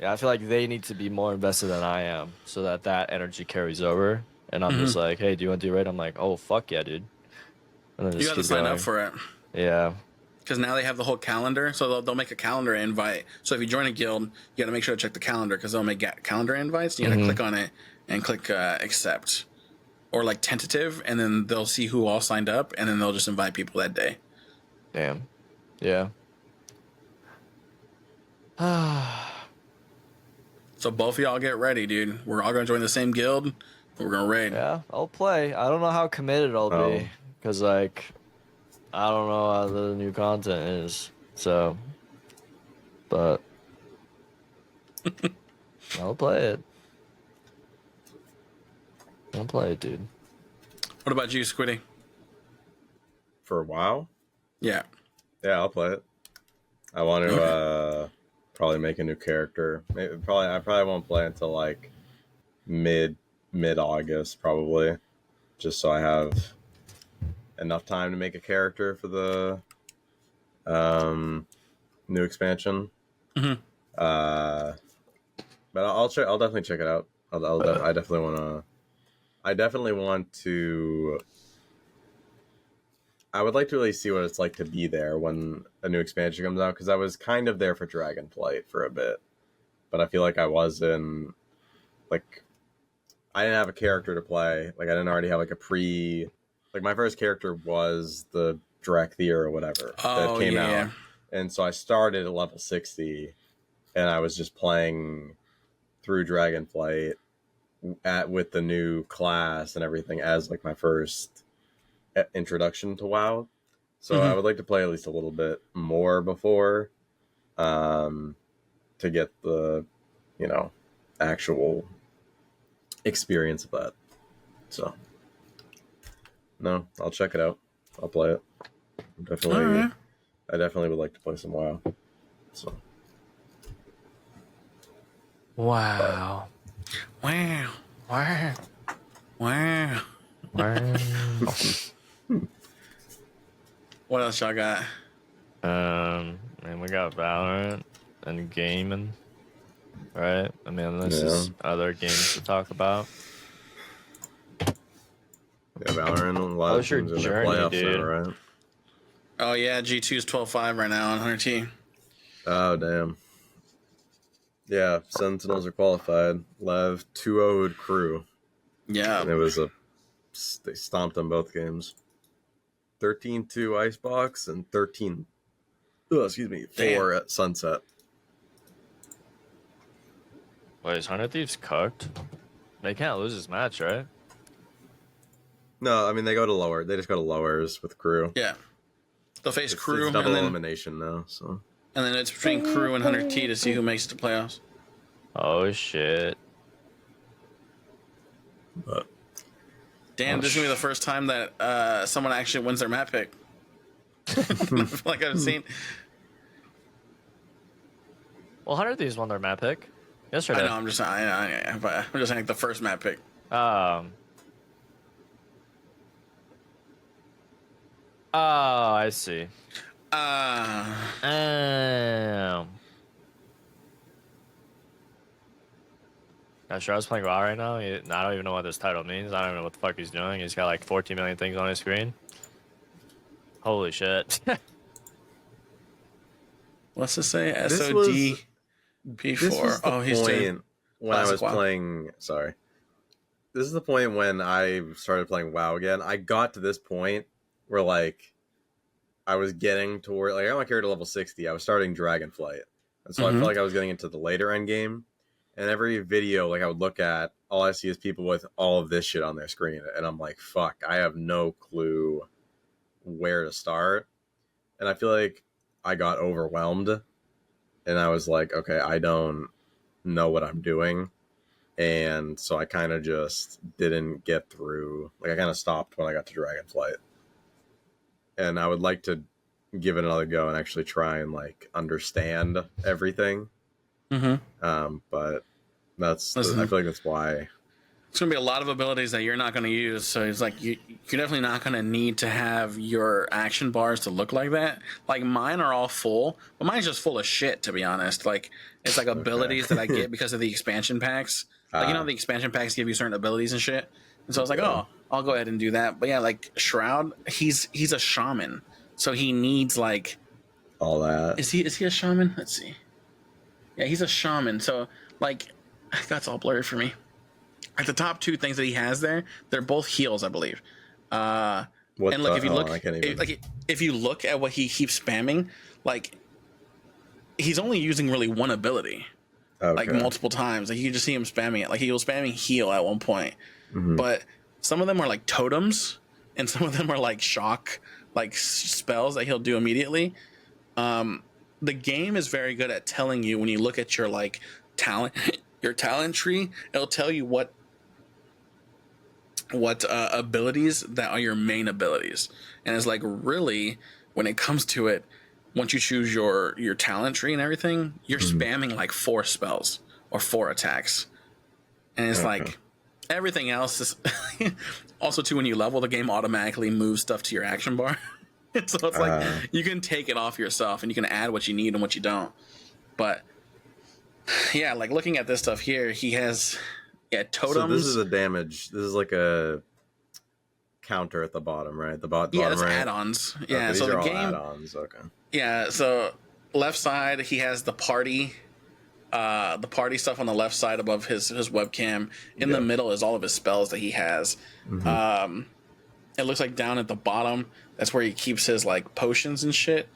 Yeah, I feel like they need to be more invested than I am so that energy carries over. And I'm just like, hey, do you want to do raid? I'm like, oh, fuck yeah, dude. And then You just got to keep sign going. up for it. Yeah. Because now they have the whole calendar, so they'll make a calendar invite. So if you join a guild, you got to make sure to check the calendar because they'll make calendar invites. You got to click on it and click accept or like tentative, and then they'll see who all signed up, and then they'll just invite people that day. Damn. Yeah. So both of y'all get ready, dude. We're all gonna join the same guild. We're gonna raid. Yeah, I'll play. I don't know how committed I'll be because like I don't know how the new content is. So, but I'll play it. I'll play it, dude. What about you, Squiddy? For a while. Yeah. Yeah, I'll play it. I want to probably make a new character. I probably won't play until like mid August, probably, just so I have enough time to make a character for the new expansion. But I'll definitely check it out. I definitely want to. I would like to really see what it's like to be there when a new expansion comes out, because I was kind of there for Dragonflight for a bit, but I feel like I wasn't, like, I didn't have a character to play. Like, I didn't already have like my first character was the Drakthir or whatever that came out, and so I started at level 60, and I was just playing through Dragonflight with the new class and everything as like my first introduction to WoW. So I would like to play at least a little bit more before to get the actual experience of that. So no, I'll check it out. I'll play it. I definitely would like to play some WoW. So Wow. Wow. Wow. Wow. Wow. What else y'all got? And we got Valorant and gaming, right? I mean, this is other games to talk about. yeah, Valorant, a lot How of was your teams in their journey, playoffs dude? now, right? Oh yeah, G2's 12-5 right now on 100T. Oh damn. Yeah, Sentinels are qualified. Lev 2-0'd Crew. Yeah. And they stomped on both games. 13-2 Icebox and 4 at Sunset. Wait, is 100 Thieves cooked? They can't lose this match, right? No, I mean they just go to lowers with Crew. Yeah. They'll face Crew It's double and then elimination now, so and then it's between Crew and 100T to see who makes the playoffs. Oh shit. but Damn, this is gonna be the first time that someone actually wins their map pick. Like I've seen. Well, 100 Thieves won their map pick yesterday. I know. I'm just saying like the first map pick. Oh, I see. Strahd playing WoW right now. I don't even know what this title means. I don't even know what the fuck he's doing. He's got like 14 million things on his screen. Holy shit. Let's just say This SOD was P4. this was the He's doing point when I was classic WoW. playing. Sorry, this is the point when I started playing WoW again. I got to this point where like I was getting toward like I got my character level 60. I was starting Dragonflight, and so I felt like I was getting into the later end game. And every video like I would look at, all I see is people with all of this shit on their screen, and I'm like, fuck, I have no clue where to start. And I feel like I got overwhelmed, and I was like, okay, I don't know what I'm doing. And so I kind of just didn't get through. Like I kind of stopped when I got to Dragonflight. And I would like to give it another go and actually try and like understand everything. But I feel like that's why. It's going to be a lot of abilities that you're not going to use. So it's like you're definitely not going to need to have your action bars to look like that. Like mine are all full, but mine's just full of shit, to be honest. Like it's like abilities that I get because of the expansion packs. Like, the expansion packs give you certain abilities and shit. And so I was like, oh, I'll go ahead and do that. But yeah, like Strahd, he's a shaman. So he needs like all that. Is he a shaman? Let's see. Yeah, he's a shaman. So like that's all blurry for me. Like the top two things that he has there, they're both heals, I believe. And like if you look, if you look at what he keeps spamming, like he's only using really one ability, like multiple times. Like you can just see him spamming it. Like he was spamming heal at one point, but some of them are like totems, and some of them are like shock, like spells that he'll do immediately. The game is very good at telling you when you look at your like talent, your talent tree. It'll tell you what abilities that are your main abilities, and it's like really when it comes to it, once you choose your talent tree and everything, you're spamming like 4 spells or 4 attacks, and it's like everything else is also too. When you level, the game automatically moves stuff to your action bar. So it's like you can take it off yourself and you can add what you need and what you don't. But yeah, like looking at this stuff here, he has totems. So this is a damage. This is like a counter at the bottom, right? The bottom, that's right? add-ons. Yeah, okay, these so are the all game add-ons. Okay. Yeah, so left side he has the party stuff on the left side above his webcam. In the middle is all of his spells that he has. It looks like down at the bottom, that's where he keeps his like potions and shit.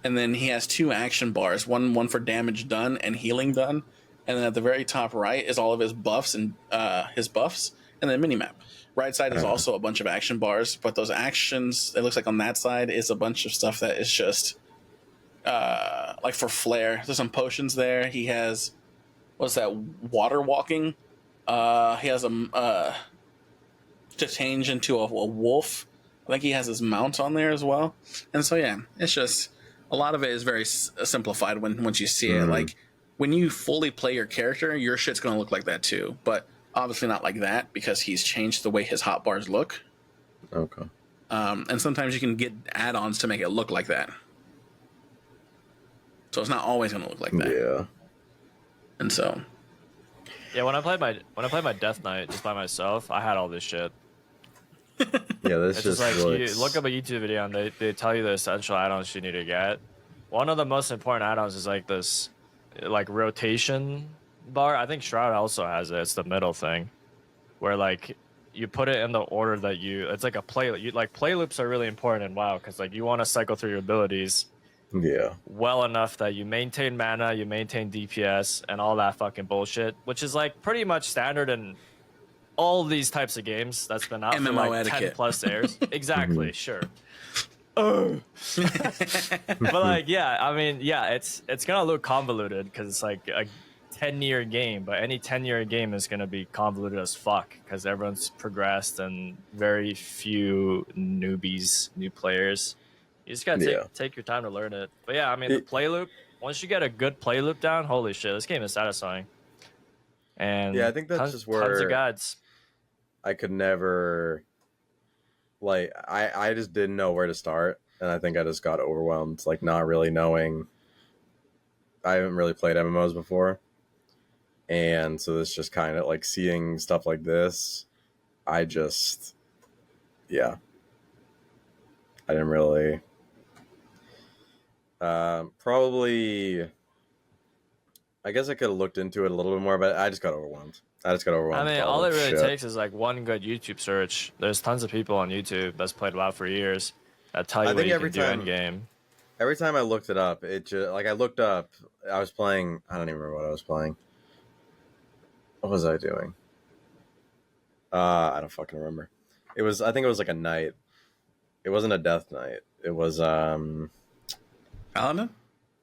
And then he has 2 action bars, one for damage done and healing done. And then at the very top right is all of his buffs and then minimap. Right side is also a bunch of action bars, but those actions, it looks like on that side is a bunch of stuff that is just like for flair. There's some potions there. He has what's that? Water walking. He has to change into a wolf. I think he has his mount on there as well. And so yeah, it's just a lot of it is very simplified once you see it. Like when you fully play your character, your shit's gonna look like that too. But obviously not like that because he's changed the way his hotbars look. Okay. And sometimes you can get add-ons to make it look like that. So it's not always gonna look like that. Yeah. And so yeah, when I played my Death Knight just by myself, I had all this shit. Yeah, this it's just like looks... you look up a YouTube video and they tell you the essential add-ons you need to get. One of the most important add-ons is like this, like rotation bar. I think Strahd also has it. It's the middle thing, where like you put it in the order that it's like a play. Play loops are really important in WoW because like you want to cycle through your abilities. Yeah. Well enough that you maintain mana, you maintain DPS, and all that fucking bullshit, which is like pretty much standard in all these types of games that's been out MMO for like etiquette. 10 plus years. Exactly, sure. But like, yeah, I mean, yeah, it's gonna look convoluted because it's like a 10-year game, but any 10-year game is gonna be convoluted as fuck because everyone's progressed and very few new players. You just gotta take your time to learn it. But yeah, I mean, the play loop, once you get a good play loop down, holy shit, this game is satisfying. And yeah, I think that's just where tons of guides. I could never, like, I just didn't know where to start, and I think I just got overwhelmed, like, not really knowing. I haven't really played MMOs before, And so it's just kind of like seeing stuff like this. I just, yeah, I didn't really. Probably, I guess I could have looked into it a little bit more, but I just got overwhelmed. I I with mean, all all that it really shit. takes is like one good YouTube search. There's tons of people on YouTube that's played WoW for years that tell you I what think you every can do time, in game. every time I looked it up, it just like I looked up. I was playing. I don't even remember what I was playing. What was I doing? I don't fucking remember. It was. I think it was like a night. It wasn't a death knight. It was Paladin?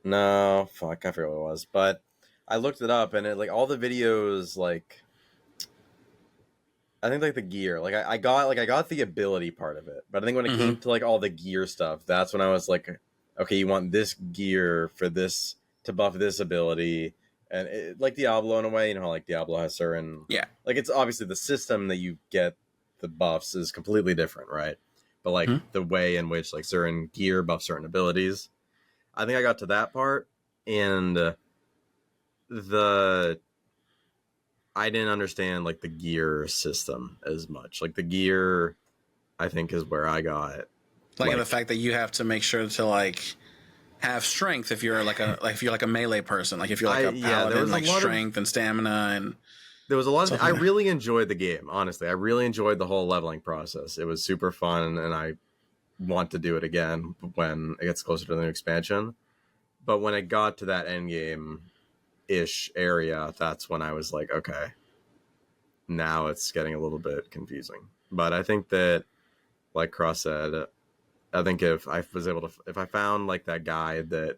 no, fuck, I forget what it was. But I looked it up and it like all the videos like I think like the gear. Like I got the ability part of it. But I think when it came to like all the gear stuff, that's when I was like, okay, you want this gear for this to buff this ability. And it, like Diablo in a way, you know how like Diablo has certain like it's obviously the system that you get the buffs is completely different, right? But like the way in which like certain gear buff certain abilities. I think I got to that part and the I didn't understand like the gear system as much. Like the gear I think is where I got Like the fact that you have to make sure to like have strength if you're like a melee person, like if you're like a paladin, there was like strength and stamina, and there was a lot of I really enjoyed the game, honestly. I really enjoyed the whole leveling process. It was super fun and I want to do it again when it gets closer to the new expansion. But when it got to that end game ish area, that's when I was like, okay, now it's getting a little bit confusing. But I think that, like Cross said, I think if I was able to, if I found like that guide that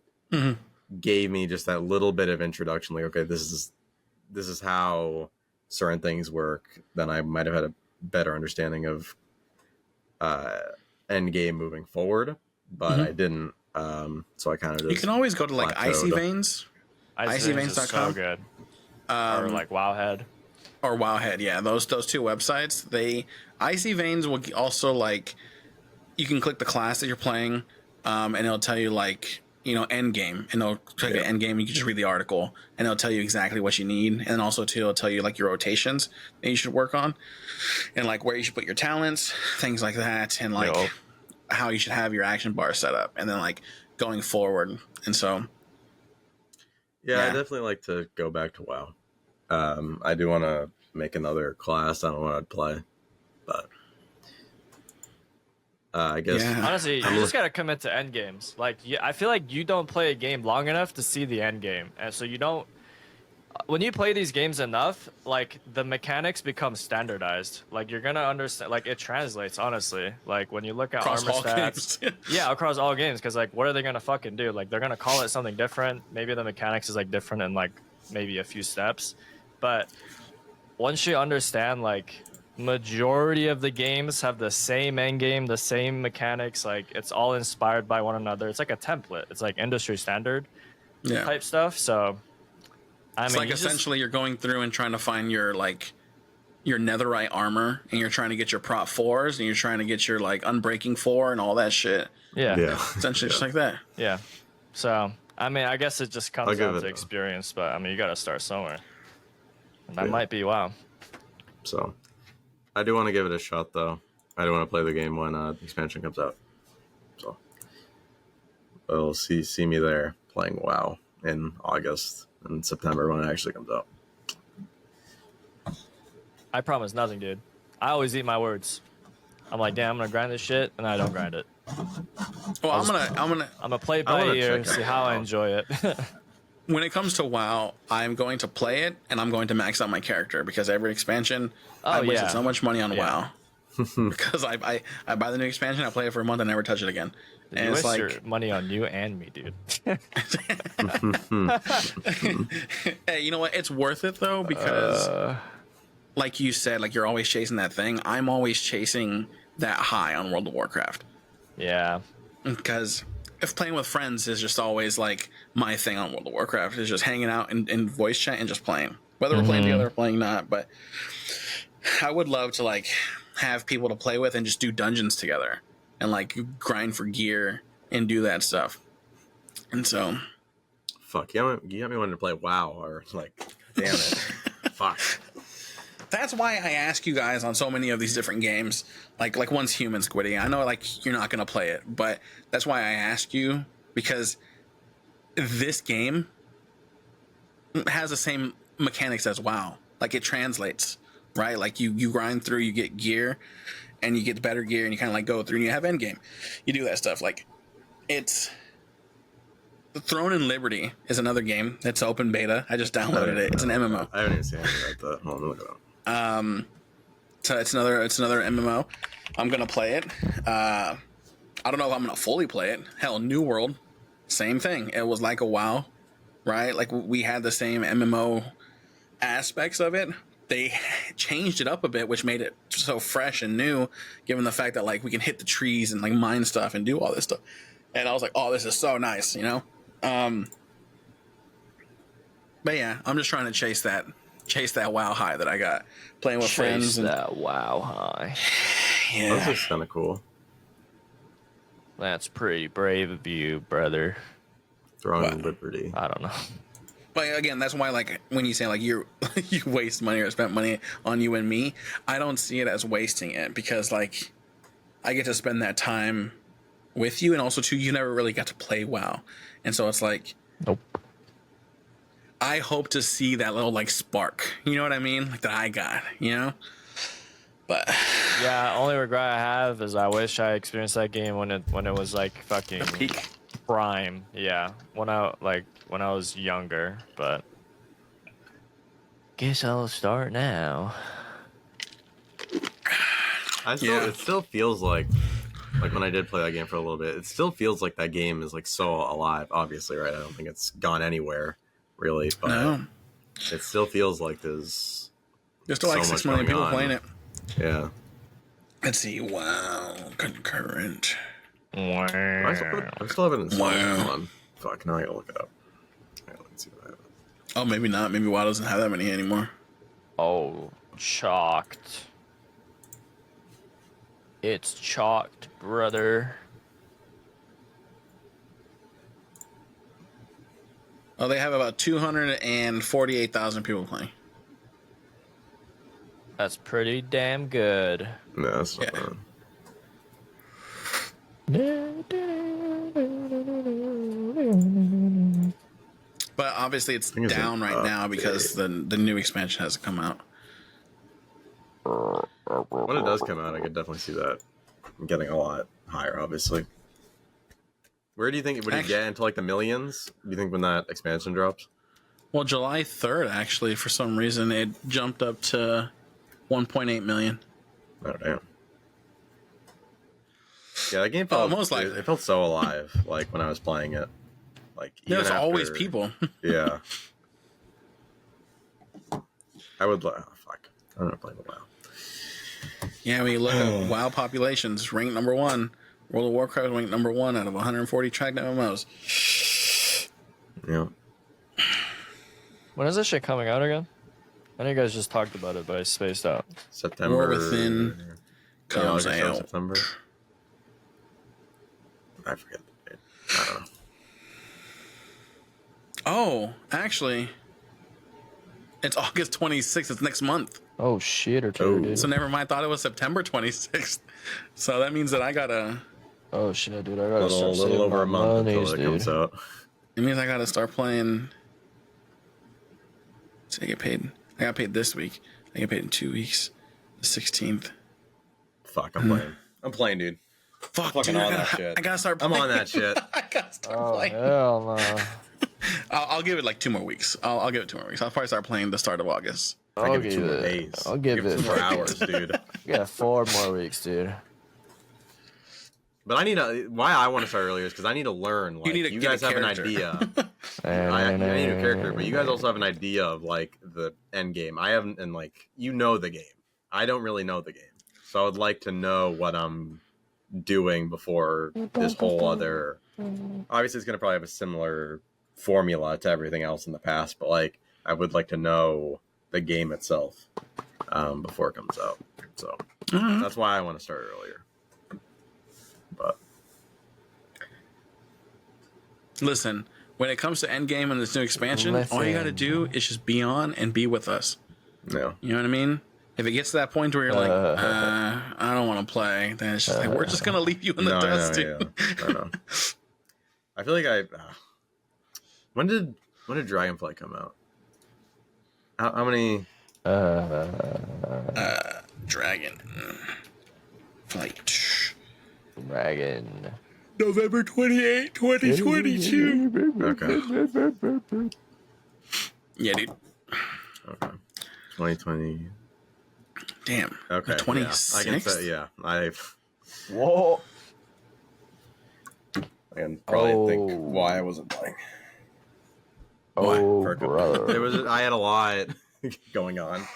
gave me just that little bit of introduction, like, okay, this is how certain things work, then I might have had a better understanding of end game moving forward. But I didn't. So I kind of just. You can always go to like Icy Veins. Icyveins.com. So good. Or like Wowhead. Or Wowhead, yeah. Those two websites. Icy Veins will also like you can click the class that you're playing, and it'll tell you like, you know, end game, and it'll click an end game. You can just read the article, and it'll tell you exactly what you need, and also too, it'll tell you like your rotations that you should work on, and like where you should put your talents, things like that, and like how you should have your action bar set up, and then like going forward, and so. Yeah, I definitely like to go back to WoW. I do want to make another class. I don't know what I'd play, but I guess honestly, you just gotta commit to end games. Like, I feel like you don't play a game long enough to see the end game, and so you don't. When you play these games enough, like the mechanics become standardized. Like you're gonna understand. Like it translates, honestly. Like when you look at across armor stats, across all games. Because like, what are they gonna fucking do? Like they're gonna call it something different. Maybe the mechanics is like different in like maybe a few steps, but once you understand, like majority of the games have the same end game, the same mechanics. Like it's all inspired by one another. It's like a template. It's like industry standard type stuff. So. It's like essentially you're going through and trying to find your netherite armor, and you're trying to get your prot 4s, and you're trying to get your like unbreaking 4 and all that shit. Yeah. Essentially just like that. Yeah. So I mean, I guess it just comes down to experience, but I mean, you got to start somewhere. And that might be WoW. So I do want to give it a shot, though. I do want to play the game when the expansion comes out. So we'll see me there playing WoW in August and September when it actually comes out. I promise nothing, dude. I always eat my words. I'm like, damn, I'm gonna grind this shit, and I don't grind it. Well, I'm gonna play it by ear, see how I enjoy it. When it comes to WoW, I'm going to play it, and I'm going to max out my character, because every expansion, I wasted so much money on WoW. Because I buy the new expansion, I play it for a month, and never touch it again. And you it's like your money on you and me, dude. Hey, you know what? It's worth it though, because like you said, like you're always chasing that thing. I'm always chasing that high on World of Warcraft. Yeah. Because if playing with friends is just always like my thing on World of Warcraft, is just hanging out in voice chat and just playing. Whether we're playing together or playing not, but I would love to like have people to play with and just do dungeons together. And like grind for gear and do that stuff, and so fuck, you got me wanting to play WoW or like Damn it. Fuck. That's why I ask you guys on so many of these different games. Like one's Human Squiddy. I know like you're not gonna play it, but that's why I ask you, because this game has the same mechanics as WoW. Like it translates, right? Like you grind through, you get gear, and you get better gear, and you kind of like go through, and you have end game. You do that stuff. Like it's Throne and Liberty is another game. It's open beta. I just downloaded it. It's an MMO. I haven't even seen anything about that. Hold on, look it up. So it's another MMO. I'm gonna play it. I don't know if I'm gonna fully play it. Hell, New World, same thing. It was like a WoW, right? Like we had the same MMO aspects of it. They changed it up a bit, which made it so fresh and new, given the fact that like we can hit the trees and like mine stuff and do all this stuff. And I was like, oh, this is so nice, you know? But yeah, I'm just trying to chase that WoW high that I got playing with friends. Chase that WoW high. Yeah. This is kind of cool. That's pretty brave of you, brother. Throne What? and Liberty. I don't know. But again, that's why like when you say like you waste money or spent money on you and me, I don't see it as wasting it, because like I get to spend that time with you, and also too, you never really got to play WoW, and so it's like, Nope. I hope to see that little like spark, you know what I mean, like that I got, you know. But Yeah, only regret I have is I wish I experienced that game when it was like fucking peak. prime. Yeah, when I was younger, but guess I'll start now. It still feels like when I did play that game for a little bit, it still feels like that game is like so alive. Obviously, right? I don't think it's gone anywhere really, but No, it still feels like there's still like so 6 much million going people on. playing it. Yeah. Let's see. WoW concurrent. I still have it installed. Wow. Come on. Fuck, now I gotta look it up. Alright, let's see what I have. Oh, maybe not. Maybe WoW doesn't have that many anymore. Oh, chalked. It's chalked, brother. Oh, they have about 248,000 people playing. That's pretty damn good. No, that's not Yeah. bad. But obviously it's think it's down an right now because the new expansion hasn't come out. When it does come out, I could definitely see that getting a lot higher, obviously. Where do you think it would get into like the millions? Do you think when that expansion drops? Well, July 3rd, actually, for some reason, it jumped up to 1.8 million. Oh damn. Yeah, that game felt most likely. it felt so alive, like when I was playing it. Like There's even always after- people. Yeah. I would fuck. I don't know playing WoW. Yeah, when you look at WoW populations, ranked number 1. World of Warcraft ranked number 1 out of 140 tracked MMOs. Yeah. When is this shit coming out again? I know you guys just talked about it, but I spaced out. September. War Within comes August or out. September. I forget the date. I don't know. Oh, actually, it's August 26th. It's next month. Oh shit, or two, Oh. dude. So never mind. I thought it was September 26th. So that means that I gotta. Oh shit, dude. I gotta A start little saving over my a month monies, until it dude. comes out. It means I gotta start playing. So I get paid. I got paid this week. I get paid in 2 weeks. The 16th. Fuck, I'm playing. I'm playing, dude. Fuck, Fucking dude. on that shit. I gotta start I'm playing. on that shit. I gotta start Oh playing. hell no. I'll give it like 2 more weeks. I'll give it 2 more weeks. I'll probably start playing the start of August. I give it 2 more days. I'll give it 2 more hours, dude. Yeah, 4 more weeks, dude. But I need to. Why I want to start earlier is because I need to learn. Like, need to you get a guys have an character. idea. I need a character, but you guys also have an idea of like the end game. I haven't, and like you know the game. I don't really know the game, so I would like to know what I'm doing before this whole other. Obviously, it's gonna probably have a similar formula to everything else in the past, but like I would like to know the game itself before it comes out. So that's why I want to start earlier. But Listen, when it comes to endgame and this new expansion, all you got to do is just be on and be with us. No. You know what I mean? If it gets to that point where you're like, I don't want to play, then it's just like, we're just going to leave you in the dust, dude. I know. I feel like when did Dragonflight come out? How many? Dragon Flight. Dragon. November 28, 2022. Okay. Yeah, dude. Okay. 2020. Damn. Okay. 26th? Yeah. I can say, yeah. Whoa. I can probably think why I wasn't playing. Oh, brother. I had a lot going on.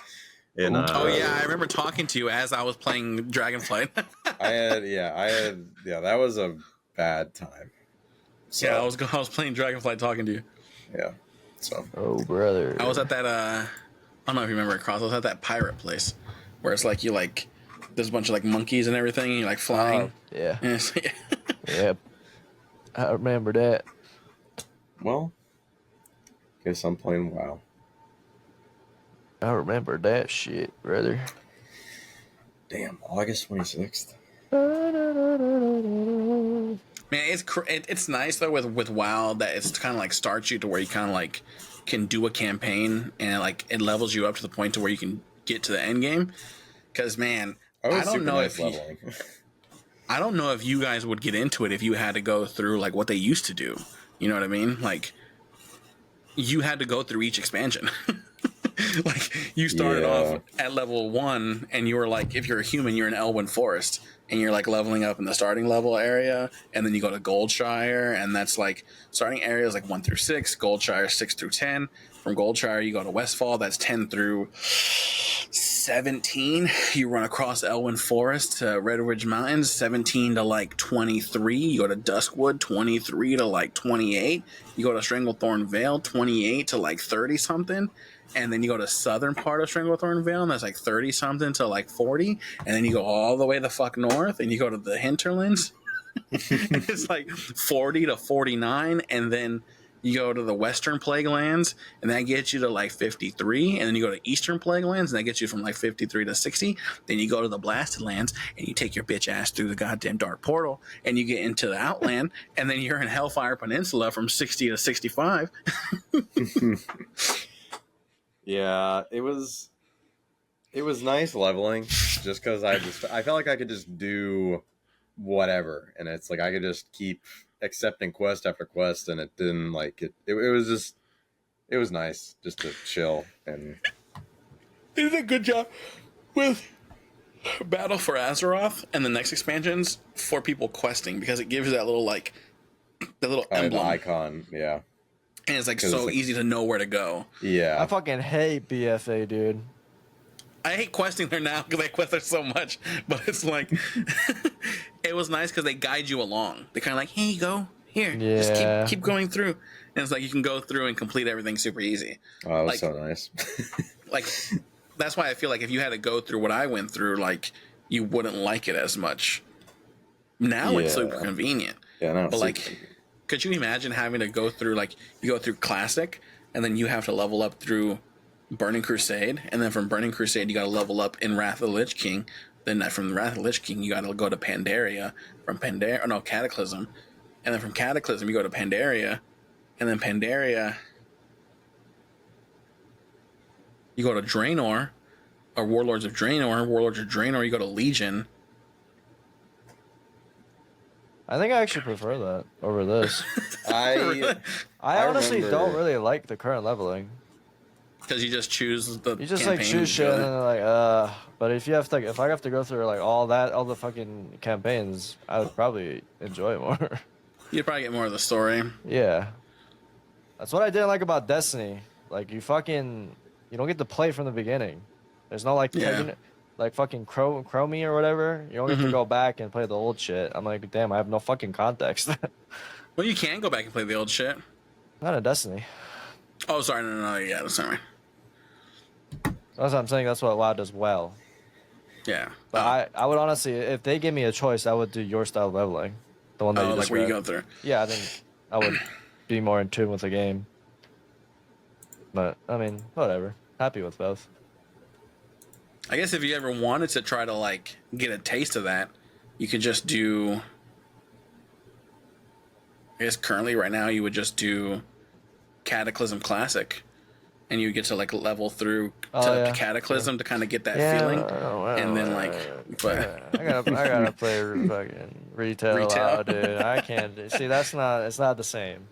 Oh yeah, I remember talking to you as I was playing Dragonflight. I had that was a bad time. So, yeah, I was playing Dragonflight talking to you. Yeah. So. Oh brother. I was at that I don't know if you remember Cross. I was at that pirate place where it's like there's a bunch of like monkeys and everything and you're like flying. Yeah. Yeah. Yep. I remember that. Well, guess I'm playing WoW. I remember that shit, brother. Damn, August 26th. Man, it's nice though with WoW that it's kind of like starts you to where you kind of like can do a campaign and like it levels you up to the point to where you can get to the end game. Because man, I don't know if I don't know if you guys would get into it if you had to go through like what they used to do. You know what I mean? Like you had to go through each expansion. Like you started off at level 1 and you were like, if you're a human, you're in Elwyn Forest and you're like leveling up in the starting level area, and then you go to Goldshire, and that's like starting areas like 1 through 6, Goldshire 6 through 10. From Goldshire you go to Westfall, that's 10 through 17. You run across Elwyn Forest to Red Ridge Mountains, 17 to like 23. You go to Duskwood, 23 to like 28. You go to Stranglethorn Vale, 28 to like 30 something. And then you go to southern part of Stranglethorn Vale, and that's like 30 something to like 40. And then you go all the way the fuck north, and you go to the Hinterlands. And it's like 40 to 49. And then you go to the Western Plague Lands, and that gets you to like 53. And then you go to Eastern Plague Lands, and that gets you from like 53 to 60. Then you go to the Blasted Lands, and you take your bitch ass through the goddamn Dark Portal, and you get into the Outland, and then you're in Hellfire Peninsula from 60 to 65. Yeah, it was nice leveling just because I felt like I could just do whatever, and it's like I could just keep accepting quest after quest, and it didn't like it was nice just to chill. And they did a good job with Battle for Azeroth and the next expansions for people questing, because it gives you that little like the little emblem icon, yeah. And it's like so easy to know where to go. Yeah. I fucking hate BFA, dude. I hate questing there now because I quest there so much. But it's like, it was nice because they guide you along. They kind of like, here you go. Here. Yeah. Just keep going through. And it's like you can go through and complete everything super easy. Oh, that was like, so nice. Like, that's why I feel like if you had to go through what I went through, like, you wouldn't like it as much. Now it's super convenient. Yeah, no, but like, could you imagine having to go through, like, you go through Classic, and then you have to level up through Burning Crusade, and then from Burning Crusade, you got to level up in Wrath of the Lich King. Then from the Wrath of the Lich King, you got to go to Pandaria. From Cataclysm. And then from Cataclysm, you go to Pandaria. And then Pandaria, you go to Draenor, or Warlords of Draenor. Warlords of Draenor, you go to Legion. I think I actually prefer that over this. I honestly remember... don't really like the current leveling. Because you just choose the You just campaign like choose shit and then but if you have to, if I have to go through like all the fucking campaigns, I would probably enjoy it more. You'd probably get more of the story. Yeah. That's what I didn't like about Destiny. Like you don't get to play from the beginning. There's no like like fucking Chromie or whatever. You don't get to go back and play the old shit. I'm like, damn, I have no fucking context. Well, you can go back and play the old shit. Not in Destiny. Oh, sorry, no, yeah, that's not right. That's what I'm saying. That's what WoW does well. Yeah. But I would honestly, if they give me a choice, I would do your style of leveling. The one that you like described. where you go through. Yeah, I think I would be more in tune with the game. But I mean, whatever. Happy with both. I guess if you ever wanted to try to like get a taste of that, you could just do. I guess currently, right now, you would just do Cataclysm Classic, and you get to like level through to Cataclysm to kind of get that feeling, and then like, but I gotta play fucking retail out, dude. I can't see. It's not the same.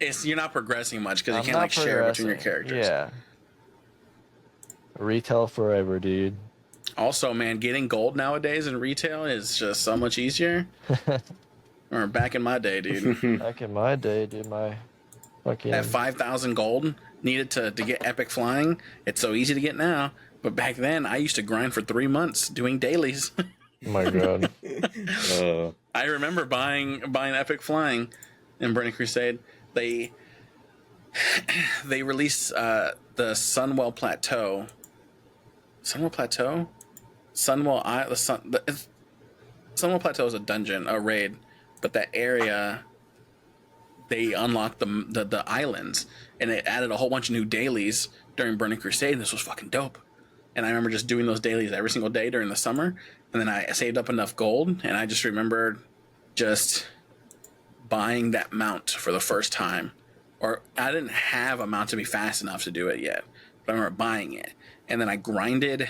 you're not progressing much because you can't like share between your characters. Yeah. Retail forever, dude. Also, man, getting gold nowadays in retail is just so much easier. Or back in my day, dude. Back in my day, dude, my fucking that 5,000 gold needed to get epic flying. It's so easy to get now, but back then I used to grind for 3 months doing dailies. Oh my god. I remember buying epic flying in Burning Crusade. They released the Sunwell Plateau. Sunwell Plateau? Sunwell Plateau is a dungeon, a raid, but that area they unlocked the islands, and it added a whole bunch of new dailies during Burning Crusade, and this was fucking dope. And I remember just doing those dailies every single day during the summer, and then I saved up enough gold, and I just remembered just buying that mount for the first time. Or I didn't have a mount to be fast enough to do it yet, but I remember buying it. And then I grinded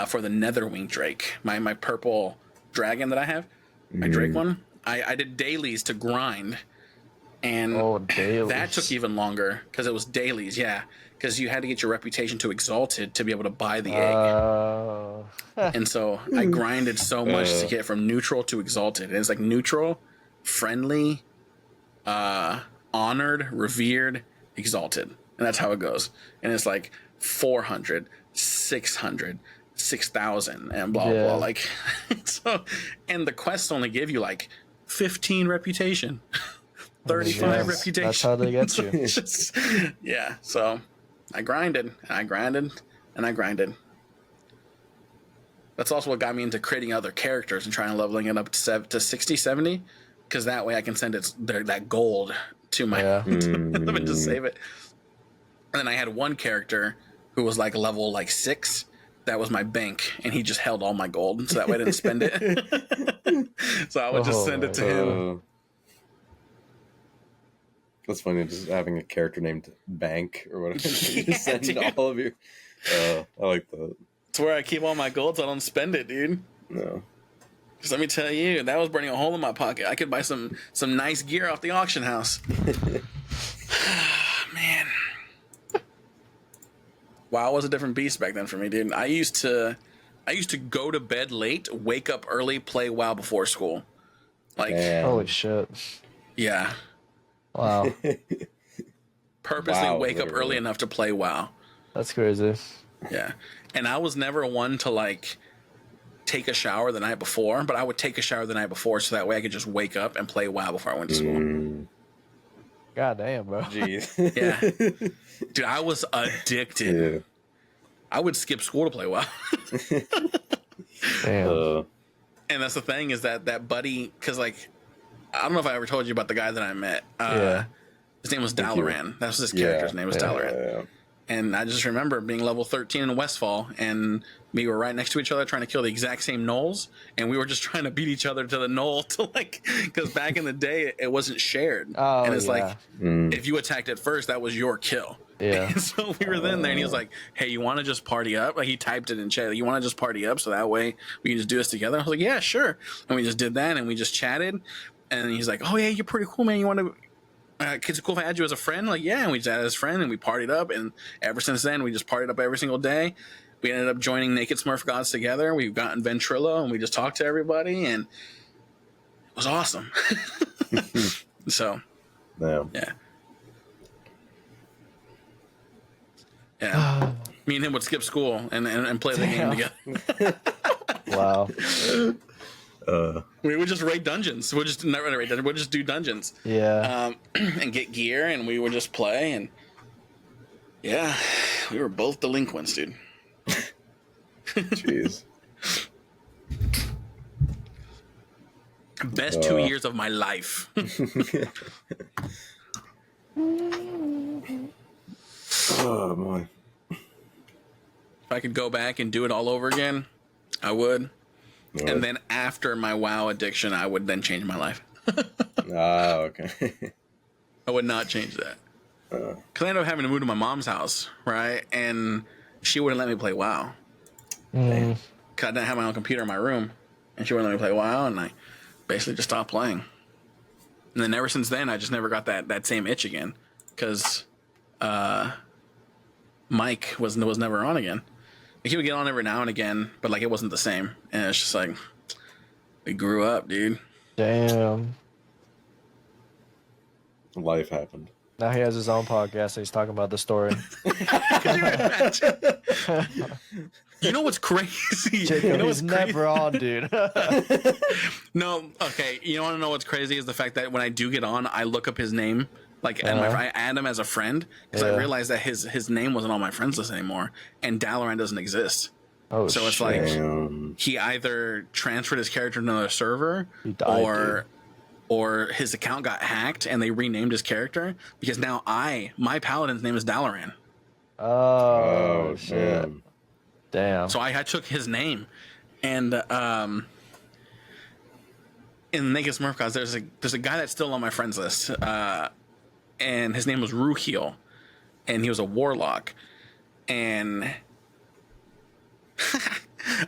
for the Netherwing Drake, my purple dragon that I have, my Drake one. I did dailies to grind, and that took even longer because it was dailies, yeah. Because you had to get your reputation to Exalted to be able to buy the egg. And so I grinded so much to get from neutral to Exalted. And it's like neutral, friendly, honored, revered, Exalted. And that's how it goes. And it's like 400, 600, 6,000, and blah, blah. Like, so, and the quests only give you like 15 reputation, 35 reputation. That's how they get you. Just, yeah, so I grinded, and I grinded, and I grinded. That's also what got me into creating other characters and trying to leveling it up to 60, 70, because that way I can send that gold to my and just save it. And then I had one character who was like level like 6. That was my bank, and he just held all my gold, so that way I didn't spend it. So I would just send it to him. That's funny, just having a character named Bank or whatever. You just send all of your. I like that. It's where I keep all my gold, so I don't spend it, dude. No. Because let me tell you, that was burning a hole in my pocket. I could buy some nice gear off the auction house. Man. WoW was a different beast back then for me, dude. I used to go to bed late, wake up early, play WoW before school. Like, holy shit. Yeah. Wow. Purposely wake up early enough to play WoW. That's crazy. Yeah. And I was never one to like take a shower the night before, but I would take a shower the night before so that way I could just wake up and play WoW before I went to school. God damn, bro. Jeez. Yeah. Dude, I was addicted. Yeah. I would skip school to play WoW. Damn. And that's the thing is that buddy, because like, I don't know if I ever told you about the guy that I met. His name was Dalaran. That was his character's name was Dalaran. Yeah. And I just remember being level 13 in Westfall, and we were right next to each other trying to kill the exact same gnolls, and we were just trying to beat each other to the gnoll to like, because back in the day it wasn't shared. Oh, and it's like, if you attacked it first, that was your kill. Yeah. And so we were then there, and he was like, "Hey, you want to just party up?" Like he typed it in chat. You want to just party up so that way we can just do this together? I was like, "Yeah, sure." And we just did that, and we just chatted. And he's like, "Oh yeah, you're pretty cool, man. You want to? It's cool if I add you as a friend." Like, yeah. And we just added as a friend, and we partied up. And ever since then, we just partied up every single day. We ended up joining Naked Smurf Gods together. We've gotten Ventrilo, and we just talked to everybody, and it was awesome. So, yeah. Yeah, me and him would skip school and play the game together. Wow. We would just raid dungeons. We'll just not raid dungeons. We'll just do dungeons. Yeah. And get gear, and we would just play, and yeah, we were both delinquents, dude. Jeez. Best 2 years of my life. Oh boy. If I could go back and do it all over again, I would. What? And then after my WoW addiction, I would then change my life. Okay. I would not change that. Because I ended up having to move to my mom's house, right? And she wouldn't let me play WoW. Mm. Because I didn't have my own computer in my room. And she wouldn't let me play WoW, and I basically just stopped playing. And then ever since then, I just never got that same itch again. Because Mike was never on again. Like, he would get on every now and again, but like it wasn't the same. And it's just like, we grew up, dude. Damn. Life happened. Now he has his own podcast, so he's talking about the story. Could you imagine? You know what's crazy? Jacob, You know he's what's crazy? never on, dude. No, okay. You want to know what's crazy is the fact that when I do get on, I look up his name, like, and I add him as a friend because I realized that his name wasn't on my friends list anymore, and Valorant doesn't exist. Oh, So it's shit. like Damn. he either transferred his character to another server, He died, or his account got hacked and they renamed his character because now my paladin's name is Dalaran. Oh, shit. man. Damn. So I took his name, and in Naked Smurf Gods, there's a guy that's still on my friends list, and his name was Ruheel, and he was a warlock, and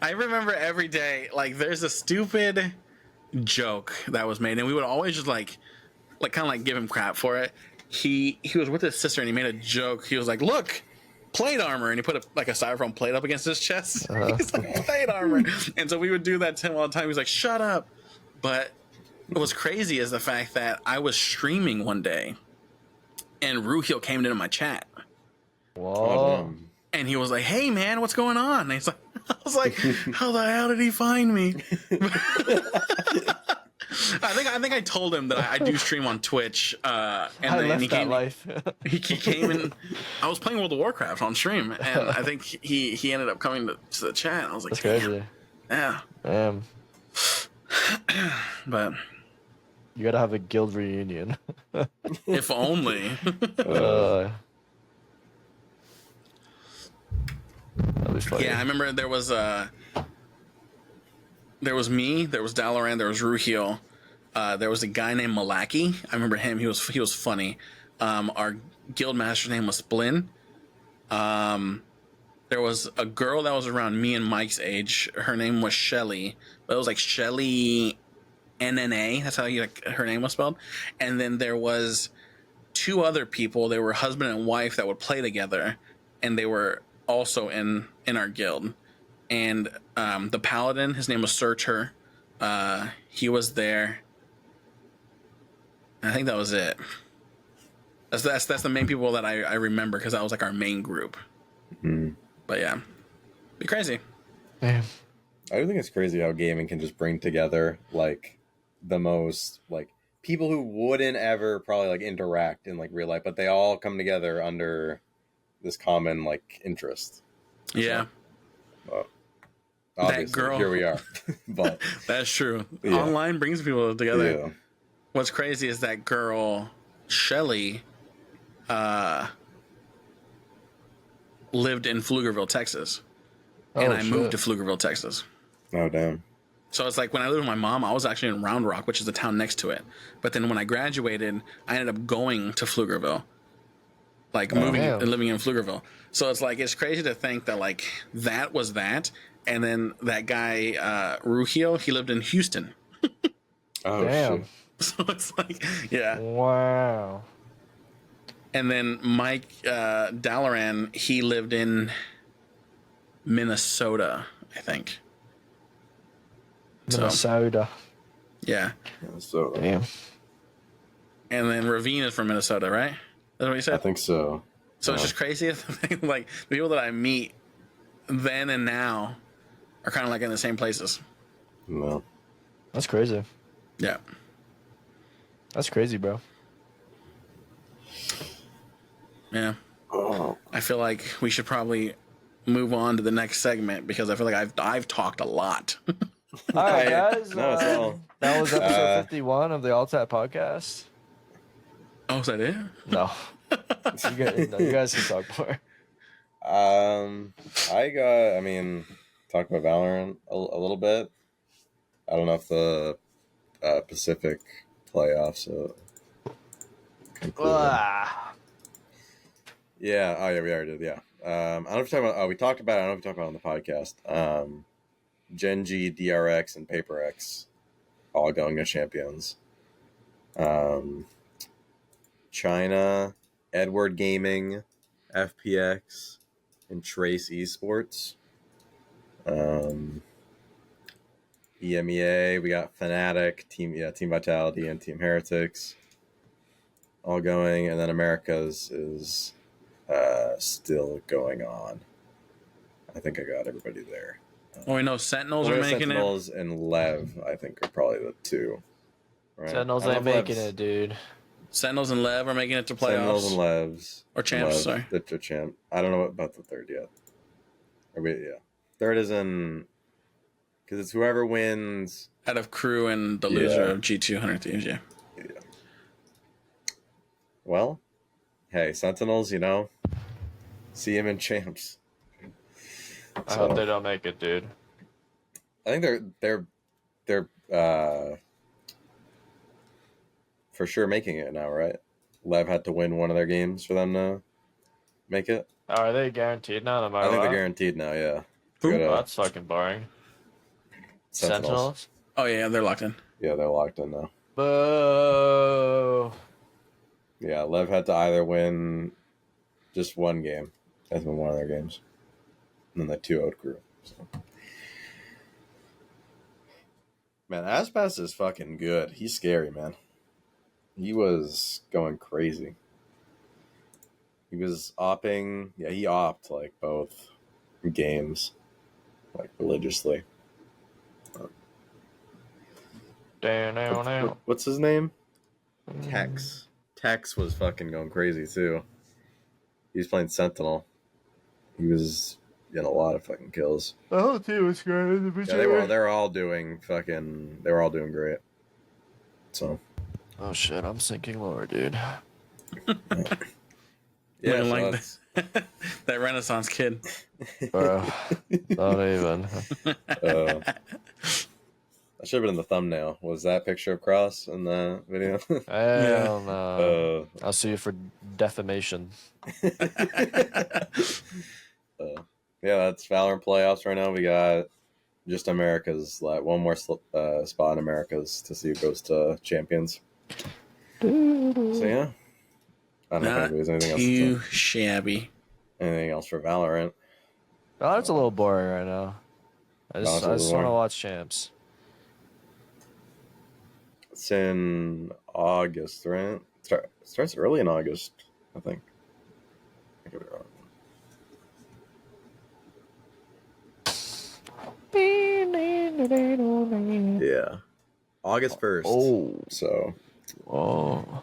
I remember every day, like, there's a stupid joke that was made, and we would always just like kind of like give him crap for it. He was with his sister, and he made a joke. He was like, "Look, plate armor," and he put a styrofoam plate up against his chest. He's like, "Plate armor," and so we would do that to him all the time. He's like, "Shut up!" But what's crazy is the fact that I was streaming one day, and Ruheel came into my chat, Whoa. and he was like, "Hey man, what's going on?" And he's like, I was like, "How the hell did he find me?" I think I told him that I do stream on Twitch, and I then left he that came. life. He came in. I was playing World of Warcraft on stream, and I think he ended up coming to the chat. I was like, That's "Damn, crazy. yeah." Damn. But You gotta have a guild reunion. if only. That'd be funny. Yeah, I remember there was me, there was Dalaran, there was Ruheel, there was a guy named Malaki. I remember him. He was funny. Our guild master's name was Splin. There was a girl that was around me and Mike's age. Her name was Shelly, but it was like Shelly NNA. That's how her name was spelled. And then there was two other people. They were husband and wife that would play together, and they were also in our guild. And the paladin, his name was Searcher. He was there. I think that was it. That's the main people that I remember, because that was like our main group. Mm-hmm. But yeah, be crazy. Damn. I do think it's crazy how gaming can just bring together like the most like people who wouldn't ever probably like interact in like real life, but they all come together under this common like interest. Yeah, But obviously, girl. here we are. But that's true. Yeah. Online brings people together. yeah. What's crazy is that girl, Shelly, lived in Pflugerville, Texas. And Oh, I moved to shit. Pflugerville, Texas. Oh damn. So it's like when I lived with my mom, I was actually in Round Rock, which is the town next to it. But then when I graduated, I ended up going to Pflugerville. Like moving damn. and living in Pflugerville. So it's like, it's crazy to think that like that was that. And then that guy, Ruhio, he lived in Houston. Oh Damn. shit. So it's like, yeah. Wow. And then Mike Dalaran, he lived in Minnesota, I think. So, Minnesota. yeah. Yeah, so Damn. And then Ravine is from Minnesota, right? That's what he I said? think so. So it's just crazy. Like, the people that I meet then and now are kind of like in the same places. No. That's crazy. Yeah. That's crazy, bro. Yeah. Oh. I feel like we should probably move on to the next segment, because I feel like I've talked a lot. All right, guys. No, it's all. That was episode 51 of the All Tap Podcast. Oh, is that it? No. You guys can talk more. I mean, talk about Valorant a little bit. I don't know if the Pacific playoffs concluded. Yeah. Oh, yeah. We already did. Yeah. I don't know if you're talking about. We talked about it. I don't know if we talked about it on the podcast. Genji, DRX, and PaperX all going as champions. China, Edward Gaming, FPX, and Trace Esports. EMEA, we got Fnatic, Team Vitality, and Team Heretics all going, and then Americas is still going on. I think I got everybody there. Oh, we know Sentinels are making Sentinels and Lev, I think, are probably the two. Right? Sentinels ain't making it, dude. Sentinels and Lev are making it to playoffs. Sentinels and Levs. Or champs, sorry. They're champ. I don't know about the third yet. Yeah. Third is in... Because it's whoever wins... Out of crew and the loser of G200 Thieves, yeah. Well, hey, Sentinels, you know, see him in champs. I hope they don't make it, dude. I think they're for sure making it now, right? Lev had to win one of their games for them to make it. Oh, are they guaranteed now? I think they're guaranteed now. Yeah. Who? Oh, that's fucking boring. Sentinels? Oh yeah, they're locked in. Yeah, they're locked in now. Boo. Yeah, Lev had to either win just one game. That's been one of their games. And then the 2-0 crew. So. Man, Aspas is fucking good. He's scary, man. He was going crazy. He was opping. Yeah, he opped like both games, like religiously. What's his name? Tex. Tex was fucking going crazy too. He was playing Sentinel. He was getting a lot of fucking kills. The whole team was great. Yeah, they were all doing great. So. Oh shit, I'm sinking lower, dude. Yeah, like that Renaissance kid. Bro, not even. That should have been in the thumbnail. Was that picture of Cross in the video? Hell no. I'll sue you for defamation. Yeah, that's Valorant playoffs right now. We got just America's, like one more spot in America's to see who goes to champions. So yeah, I don't know if there's anything else. Too shabby. Anything else for Valorant? Oh, it's a little boring right now. I just want to watch champs. It's in August, right? Starts early in August, I think. I could be wrong. Yeah. August 1st. Oh. So. Oh.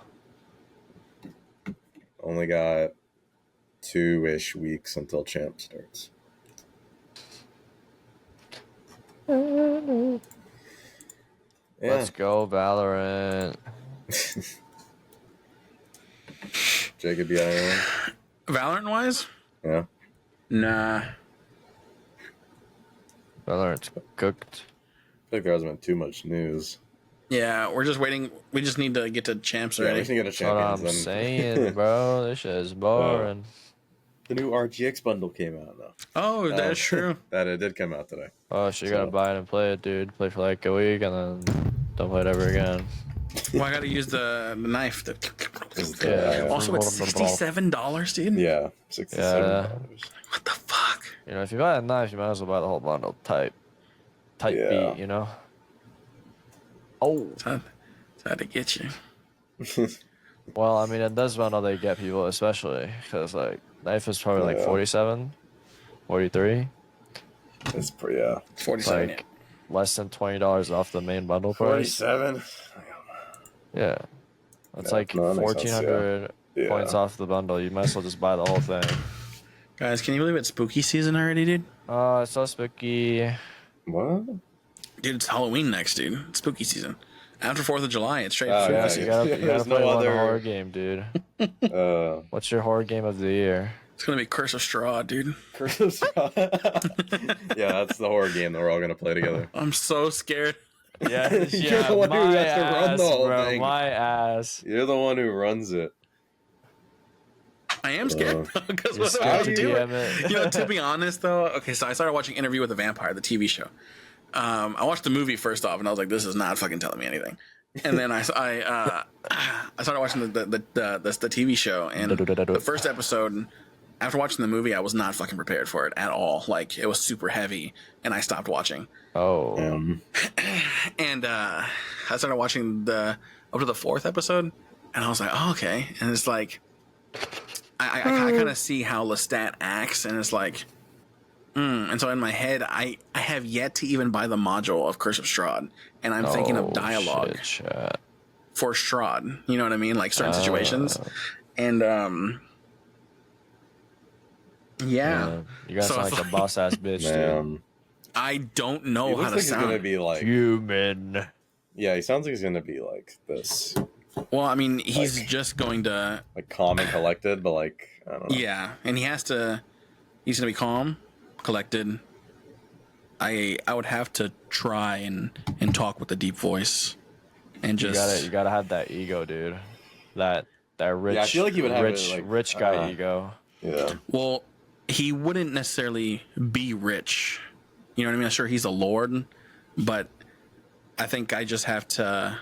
Only got 2-ish weeks until champ starts. Yeah. Let's go, Valorant. Jacob, you got anyone? Valorant wise? Yeah. Nah. Valorant's cooked. I feel like there hasn't been too much news. Yeah, we're just waiting. We just need to get to champs Yeah, already. we can get a That's what champions. I'm saying, bro. This shit is boring. The new RGX bundle came out, though. Oh, that's true. That it did come out today. Oh, so you gotta buy it and play it, dude. Play for like a week and then don't play it ever again. Well, I gotta use the knife. Yeah. Also, it's $67, dude. Yeah, $67. What the fuck? You know, if you buy a knife, you might as well buy the whole bundle. Type Yeah. beat, you know? Oh. It's hard to get you. Well, I mean, in this bundle, they get people, especially because, like, knife is probably like 47, 43. It's pretty, yeah. 47, like, less than $20 off the main bundle price. 47? Yeah. That's Yeah, like no, that makes sense, 1,400 points off the bundle. You might as well just buy the whole thing. Guys, can you believe it's spooky season already, dude? Oh, it's so spooky. What? Dude, it's Halloween next, dude. It's spooky season. After 4th of July, it's straight. Oh, food. Yeah, you gotta There's play no one other- horror game, dude. Uh, What's your horror game of the year? It's gonna be Curse of Strahd, dude. Curse of Strahd. Yeah, that's the horror game that we're all gonna play together. I'm so scared. Yeah, You're the one who my has to run the ass, whole bro, thing. my ass. You're the one who runs it. I am scared because You're what am I scared to doing? DM it. You know, to be honest though, okay, so I started watching Interview with the Vampire, the TV show. I watched the movie first off, and I was like, this is not fucking telling me anything. And then I started watching the TV show, and the first episode, after watching the movie, I was not fucking prepared for it at all. Like, it was super heavy, and I stopped watching. Oh, And I started watching up to the 4th episode, and I was like, oh, okay. And it's like, I kind of see how Lestat acts, and it's like, and so in my head, I have yet to even buy the module of Curse of Strahd, and I'm thinking of dialogue shit, chat. for Strahd. You know what I mean? Like certain situations, and yeah. You gotta So sound it's like a boss ass bitch, dude. Man, I don't he know looks how like to he's gonna sound. be like. Human. Yeah, he sounds like he's gonna be like this, Well, I mean, he's just going to, like calm and collected, but like I don't know. yeah, and he's gonna be calm, collected. I would have to try and talk with a deep voice, and just You gotta have that ego, dude. That rich, I feel like he would have rich, it, like, rich guy ego. Yeah. well, he wouldn't necessarily be rich. You know what I mean? I'm sure he's a lord, but I think I just have to.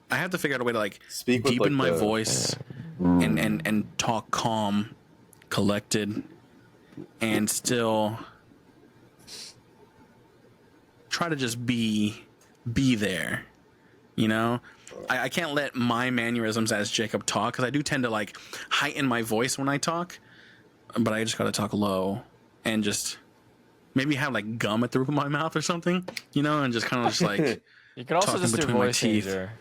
I have to figure out a way to like Speak with, deepen like, my the- voice and talk calm, collected, and still try to just be there. You know, I can't let my mannerisms as Jacob talk, because I do tend to like heighten my voice when I talk, but I just got to talk low and just maybe have like gum at the roof of my mouth or something, you know, and just kind of just like You can also talking just do between my voice teeth. changer.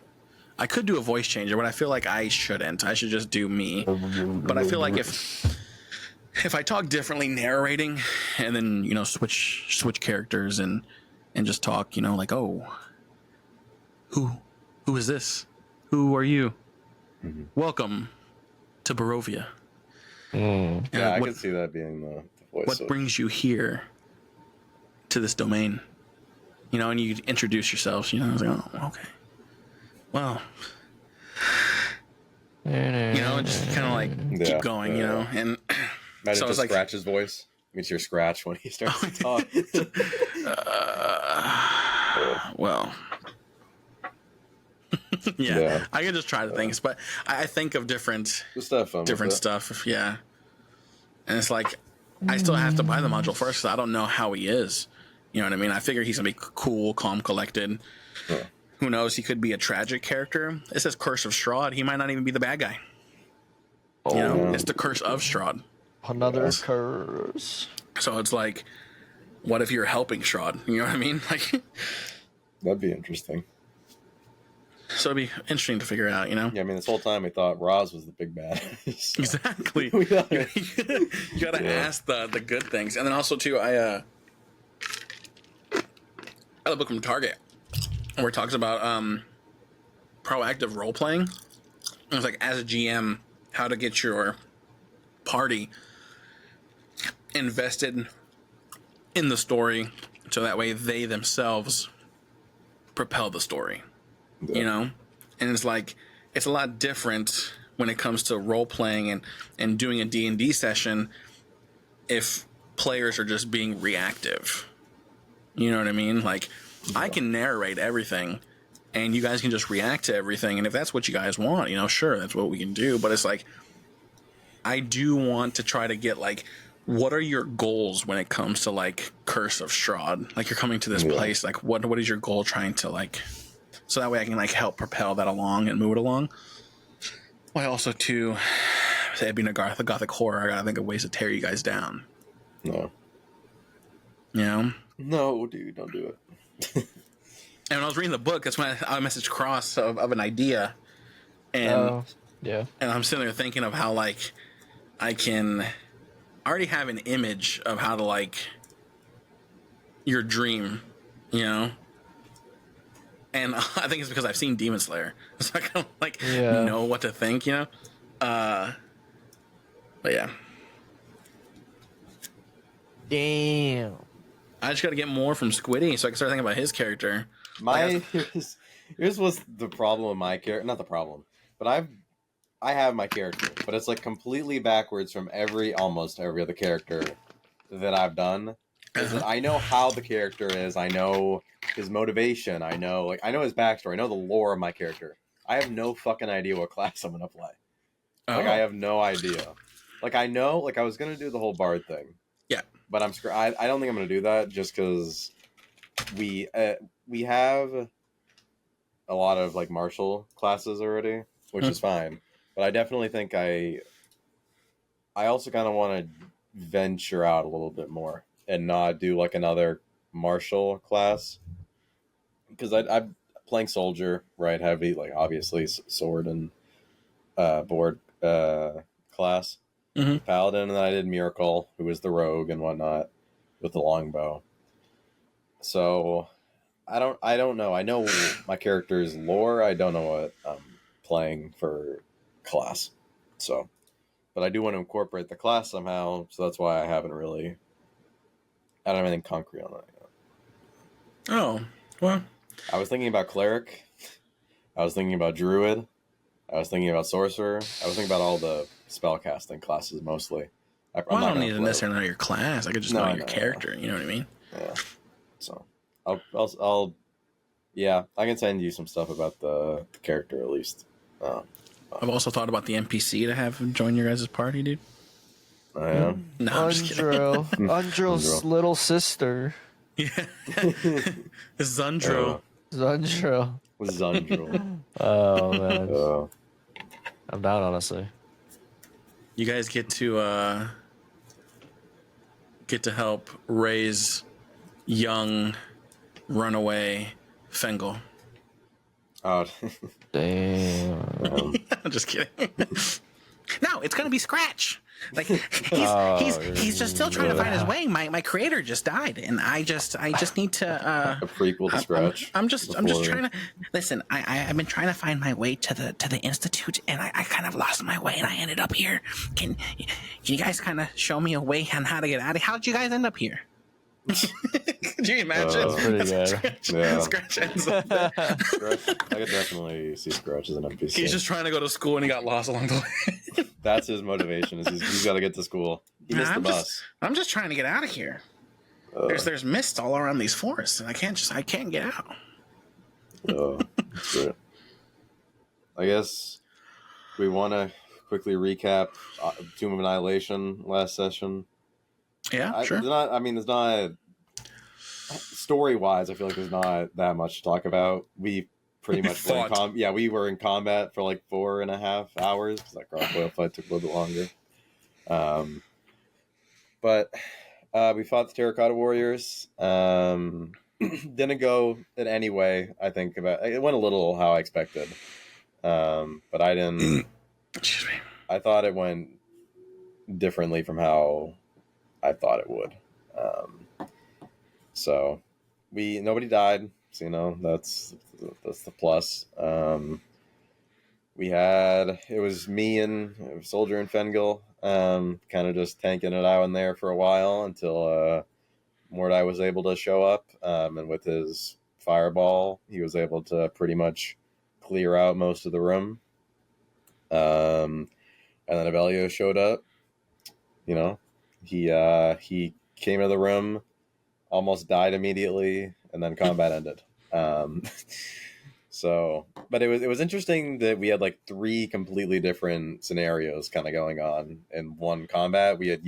I could do a voice changer, but I feel like I shouldn't. I should just do me. But I feel like if I talk differently narrating and then, you know, switch characters and just talk, you know, like, oh, who is this? Who are you? Welcome to Barovia. Yeah, I what- could see that being the voice. What of- brings you here to this domain? You know, and you introduce yourselves, you know, I was like, oh, okay. Well, you know, and just kind of like Yeah, keep going, you know, and Imagine so just it's like, Scratch's voice. Meets your Scratch when he starts to talk. well, yeah, Yeah. I can just try the things, but I think of different Just have fun. with it. stuff, yeah. And it's like, I still have to buy the module first, because I don't know how he is. You know what I mean? I figure he's gonna be cool, calm, collected. Yeah. Who knows? He could be a tragic character. It says Curse of Strahd. He might not even be the bad guy. You know, yeah. it's the Curse of Strahd. Another Yes. curse. So it's like, what if you're helping Strahd? You know what I mean? Like, That'd be interesting. so it'd be interesting to figure out. You know? Yeah, I mean, this whole time we thought Roz was the big bad. So- Exactly. We got you it. gotta Yeah. ask the good things, and then also too, I had a book from Target where it talks about proactive role playing. It was like, as a GM, how to get your party invested in the story, so that way they themselves propel the story. You know, and it's like, it's a lot different when it comes to role playing and doing a D&D session if players are just being reactive. You know what I mean? Like, I can narrate everything and you guys can just react to everything, and if that's what you guys want, you know, sure, that's what we can do. But it's like, I do want to try to get like, what are your goals when it comes to like Curse of Strahd? Like, you're coming to this place, like what is your goal trying to like, so that way I can like help propel that along and move it along. Well, also too, it being a gothic horror, I gotta think of ways to tear you guys down. No. You know? No, dude, don't do it. And when I was reading the book, that's when I messaged Cross of an idea, and Yeah. and I'm sitting there thinking of how like I already have an image of how to like your dream, you know, and I think it's because I've seen Demon Slayer, so I kind of like Yeah. know what to think, you know. But yeah, Damn. I just got to get more from Squiddy so I can start thinking about his character. Here's what's the problem with my character. Not the problem, but I have my character, but it's like completely backwards from almost every other character that I've done. Is that I know how the character is, I know his motivation, I know his backstory, I know the lore of my character. I have no fucking idea what class I'm gonna play. Like I have no idea. Like I know, like I was gonna do the whole bard thing. Yeah. But I don't think I'm gonna do that just because we have a lot of like martial classes already, which is fine. But I definitely think I also kind of want to venture out a little bit more and not do like another martial class because I'm playing soldier, right? Heavy, like obviously sword and board class. Paladin, and then I did Miracle, who was the rogue and whatnot with the longbow. So I don't know. I know my character's lore. I don't know what I'm playing for class. So, but I do want to incorporate the class somehow. So that's why I don't have anything concrete on that yet. Oh, well. I was thinking about cleric. I was thinking about druid. I was thinking about sorcerer. I was thinking about all the spellcasting classes mostly. I don't need to necessarily know your class. I could just know your character. You know what I mean? Yeah. So I'll yeah, I can send you some stuff about the character at least. I've also thought about the NPC to have join your guys' party, dude. I am. No, I'm just kidding. Undrill's little sister. Yeah. Zundro. Zundro. Zundro. Oh man. I'm down, honestly. You guys get to help raise young runaway Fengal. Oh, Damn. I'm just kidding. No, it's gonna be Scratch. Like he's just still trying to find his way. My creator just died, and I just need to a prequel to Scratch. I'm just trying to listen. I've been trying to find my way to the institute, and I kind of lost my way, and I ended up here. Can you guys kind of show me a way on how to get out of here? How did you guys end up here? Could you imagine? That's pretty good. Scratch ends up there. Scratch, I could definitely see Scratch as an NPC. He's just trying to go to school, and he got lost along the way. That's his motivation. He's got to get to school. He missed the bus. I'm just trying to get out of here. There's mist all around these forests, and I can't get out. That's great. I guess we want to quickly recap Tomb of Annihilation last session. Yeah, sure. There's not story-wise. I feel like there's not that much to talk about. We pretty much we were in combat for like 4.5 hours because that gargoyle fight took a little bit longer. But we fought the Terracotta Warriors. Didn't go in any way. I think it went a little how I expected, but I didn't. Excuse me. I thought it went differently from how I thought it would. So nobody died. So, that's the plus. It was me and Soldier and Fengal, kind of just tanking it out in there for a while until Mordai was able to show up, and with his fireball, he was able to pretty much clear out most of the room. And then Avelio showed up. He came into the room, almost died immediately, and then combat ended. But it was interesting that we had like 3 completely different scenarios kind of going on in one combat. We had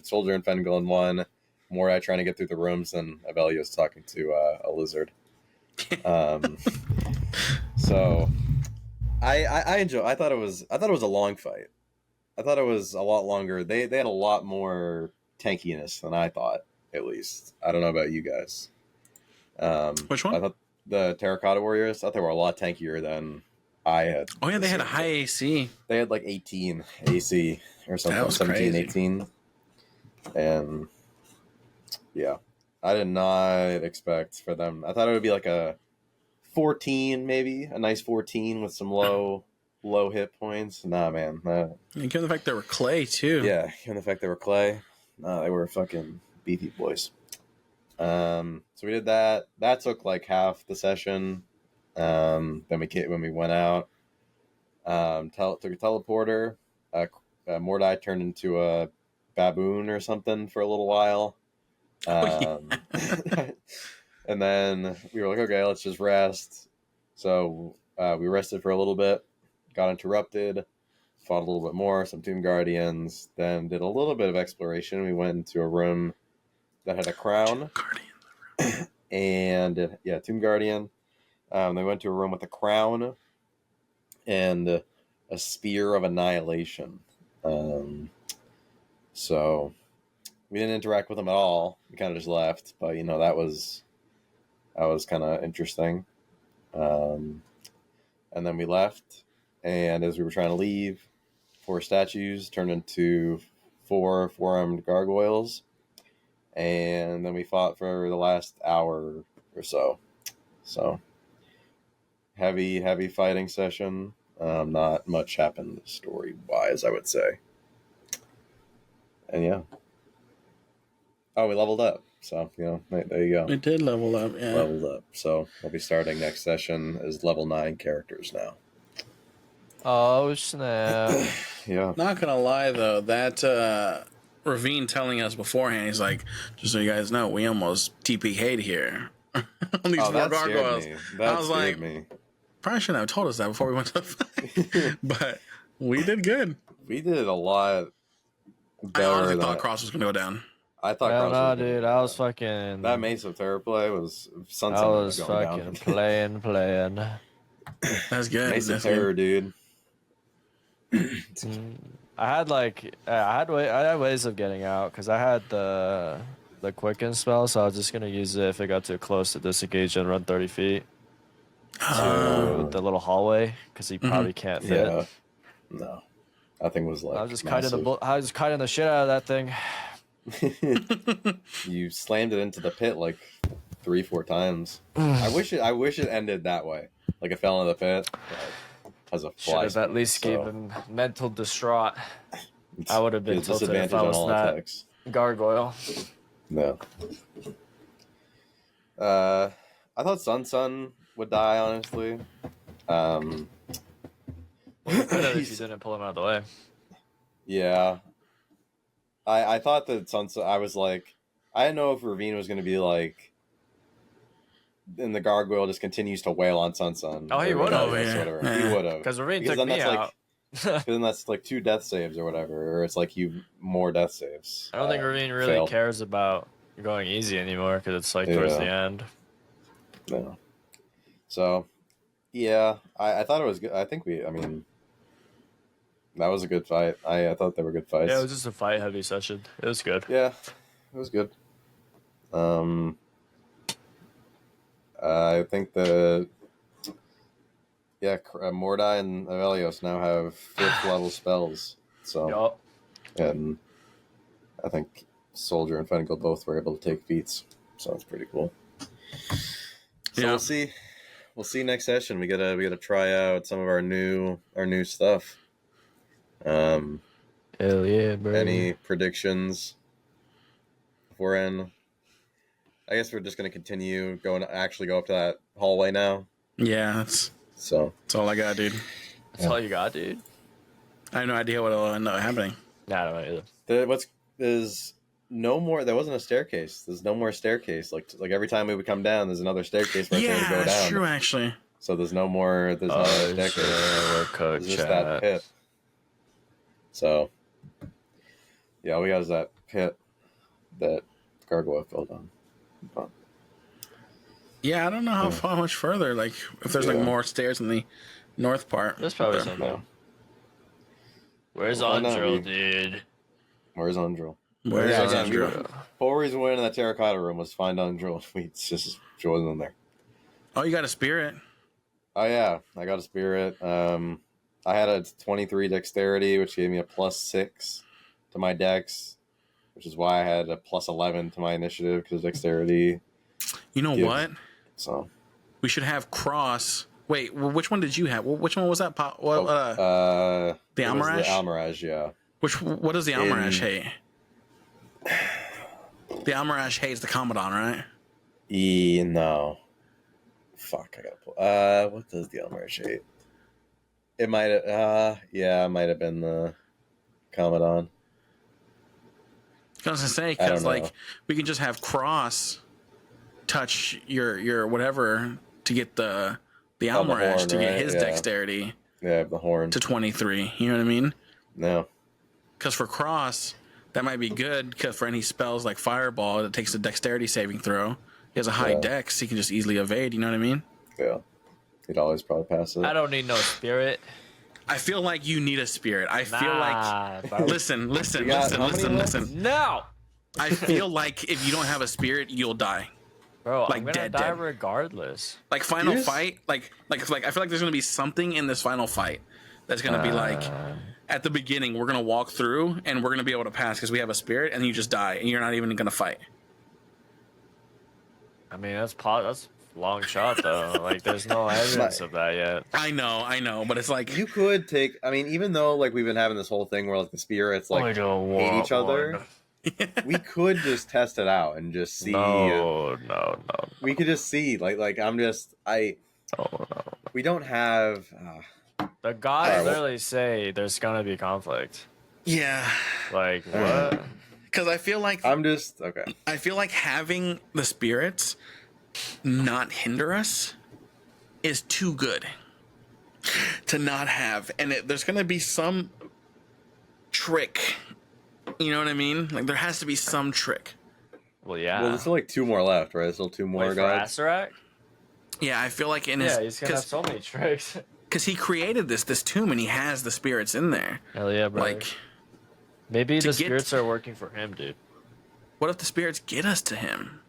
Soldier and Fengal in one, Morai trying to get through the rooms, and Avelio's talking to a lizard. So I enjoy. I thought it was a long fight. I thought it was a lot longer. They had a lot more tankiness than I thought, at least. I don't know about you guys. Which one? I thought the Terracotta Warriors, I thought they were a lot tankier than I had. Oh yeah, they had a high AC. They had like 18 AC or something. That was 17, crazy. 18. And yeah, I did not expect for them. I thought it would be like a 14 maybe, a nice 14 with some low hit points. Nah, man. And given the fact they were clay too. Yeah, given the fact they were clay, they were fucking beefy boys. So we did that. That took like half the session. Then when we went out, took a teleporter. Mordai turned into a baboon or something for a little while. And then we were like, okay, let's just rest. So we rested for a little bit, got interrupted, fought a little bit more, some Tomb Guardians, then did a little bit of exploration. We went into a room that had a crown. And yeah, Tomb Guardian. They went to a room with a crown and a spear of annihilation. So we didn't interact with them at all. We kind of just left, but that was kind of interesting. And then we left, and as we were trying to leave, 4 statues turned into 4 4-armed gargoyles, and then we fought for the last hour or so. So heavy fighting session. Not much happened story wise, I would say. And yeah. Oh, we leveled up. So, there you go. We did level up, yeah. Leveled up. So we'll be starting next session as level 9 characters now. Oh, snap. Yeah. Not gonna lie though, that Ravine telling us beforehand, he's like, just so you guys know, we almost TPK'd here. On these 4 that gargoyles. scared me. That I was scared like, me. probably shouldn't have told us that before we went to the fight. But we did good. We did a lot I better honestly than thought Cross was gonna go down. I thought. Hell Cross no, was gonna dude. be I was better. fucking. That Mace of Terror play was Sunset. I was going fucking down. playing. That's good. Mace That's of Terror, good. dude. I had ways of getting out because I had the quicken spell, so I was just gonna use it if it got too close to disengage and run 30 feet to the little hallway because he probably can't fit. Yeah. No, that thing was like. I was just massive. kiting the shit out of that thing. You slammed it into the pit like 3-4 times. I wish it ended that way, like it fell into the pit. As a Should fly have at least gave him mental distraught. I would have been tilted if I was that attacks. gargoyle. No. I thought Sun would die, honestly. You could have if you didn't pull him out of the way. Yeah. I thought that I was like, I didn't know if Ravine was going to be like, and the gargoyle just continues to wail on Sun. Oh, he would have. Yeah. He would have. Because Ravine took me out. Like, then that's like 2 death saves or whatever, or it's like more death saves. I don't think Ravine really cares about going easy anymore because it's like towards the end. No. So, yeah, I thought it was good. That was a good fight. I thought they were good fights. Yeah, it was just a fight heavy session. It was good. Yeah, it was good. I think Mordai and Avelios now have 5th level spells. So, and I think Soldier and Fengal both were able to take feats. So that's pretty cool. So we'll see. We'll see next session. We gotta try out some of our new stuff. Hell yeah, bro. Any predictions beforehand? I guess we're just gonna continue go up to that hallway now. Yeah, that's all I got, dude. That's all you got, dude. I have no idea what will end up happening. Nah, I don't know either. There's no more. There wasn't a staircase. There's no more staircase. Like every time we would come down, there's another staircase for us to go down. Yeah, that's true, actually. So there's no more. There's no staircase. Sure, it's just that pit. So yeah, all we got is that pit that gargoyle fell down. But, yeah, I don't know how much further. Like if there's like more stairs in the north part. There's probably something. Where's Andril, dude? Where's Andril? Where's Andril? Whole reason we went in that terracotta room was to find Andril. We just wasn't in there. Oh, you got a spirit? Oh yeah, I got a spirit. I had a 23 dexterity, which gave me a +6 to my dex, which is why I had a +11 to my initiative because dexterity. You know what? So we should have cross. Wait, which one did you have? Which one was that? The Almirage? The Almirage, yeah. What does the Almirage hate? The Almirage hates the Commandant, right? No. Fuck, I gotta pull. What does the Almirage hate? It might have, it might have been the Commandant. I was gonna say, because like we can just have cross touch your whatever to get the Almirage to get his dexterity. Yeah, the horn to 23. You know what I mean? No. Because for cross, that might be good. Because for any spells like Fireball, it takes a dexterity saving throw. He has a high dex, he can just easily evade. You know what I mean? Yeah. He'd always probably pass it. I don't need no spirit. I feel like you need a spirit. I feel like listen. No. I feel like if you don't have a spirit, you'll die. Bro, like I'm gonna die regardless. Like final fight, like I feel like there's gonna be something in this final fight that's gonna be like at the beginning we're gonna walk through and we're gonna be able to pass because we have a spirit, and you just die and you're not even gonna fight. I mean that's long shot though. Like there's no evidence of that yet. I know, but it's like you could take. I mean, even though like we've been having this whole thing where like the spirits like hate each other. We could just test it out and just see. No. We could just see. Like I'm just No. We don't have. The gods literally say there's gonna be conflict. Yeah. Like what? Because I feel like I'm just okay. I feel like having the spirits not hinder us is too good to not have, and there's gonna be some trick. You know what I mean? Like there has to be some trick. Well, yeah. Well, there's still like 2 more left, right? Still 2 more guys. Asarak? Yeah, I feel like in his he's gonna have so many tricks. Because he created this tomb and he has the spirits in there. Hell yeah, bro. Like maybe the spirits are working for him, dude. What if the spirits get us to him?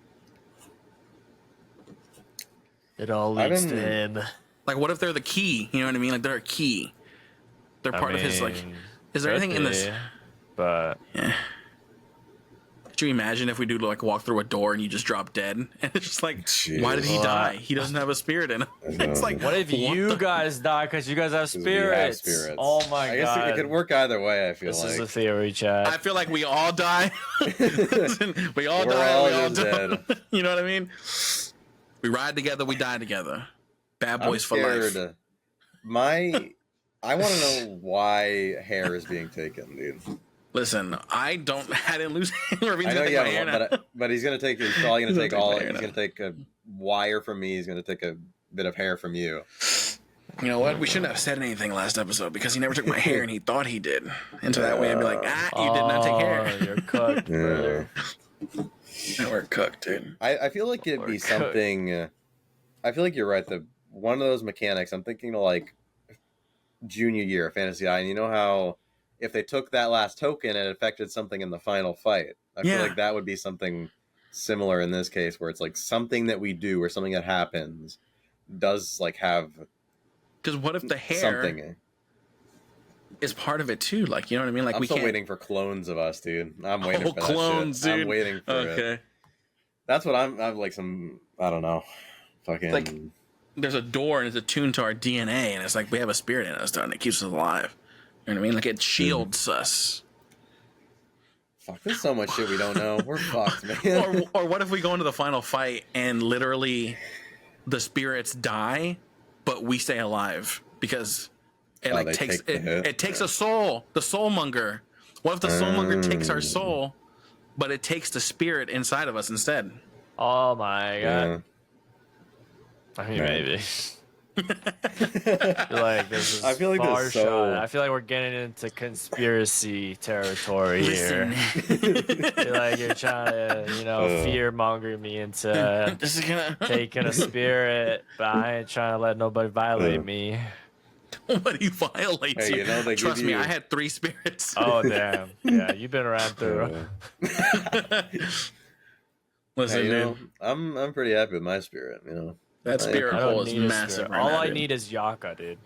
It all leads to him. Like what if they're the key? You know what I mean? Like they're a key. They're part of his like. Is there anything in this? But yeah. Could you imagine if we do like walk through a door and you just drop dead and it's just like, jeez, why did he die? He doesn't have a spirit in him. It's like, what if you guys die because you guys have spirits? Oh my god! I guess it could work either way. I feel this like is a theory, chat. I feel like we all die. Listen, we all die. We all dead. You know what I mean? We ride together. We die together. Bad boys for life. I want to know why hair is being taken, dude. Listen, I didn't lose hair. I know you have one, but he's gonna take. He's probably gonna take all. He's gonna take a wire from me. He's gonna take a bit of hair from you. You know what? We shouldn't have said anything last episode because he never took my hair and he thought he did. And so that way I'd be like, you did not take hair. You're cooked, brother. We're cooked, dude. I feel like it'd be something. I feel like you're right. One of those mechanics. I'm thinking of like junior year of Fantasy Eye, and you know how if they took that last token and it affected something in the final fight, I feel like that would be something similar in this case, where it's like something that we do or something that happens does like have. Because what if the hair is part of it too? Like, you know what I mean? Like I'm still waiting for clones of us, dude. I'm waiting for clones, that shit. Dude. I'm waiting for it. That's what I'm like some. I don't know. Fucking. Like, there's a door and it's attuned to our DNA, and it's like we have a spirit in us, and it keeps us alive. You know what I mean? Like it shields us. Fuck, there's so much shit we don't know. We're fucked, man. Or what if we go into the final fight and literally the spirits die, but we stay alive because it takes a soul, the soulmonger. What if the soulmonger takes our soul, but it takes the spirit inside of us instead? Oh my god. Yeah. I mean, maybe. Like this is I feel like far this shot. I feel like we're getting into conspiracy territory here. Feel like you're trying to, fear monger me into taking a spirit, but I ain't trying to let nobody violate me. Nobody violates you. Trust me, I had 3 spirits. Oh damn! Yeah, you've been around through. Listen, dude, I'm pretty happy with my spirit. That spirit hole is massive. All I need is Yaka, dude.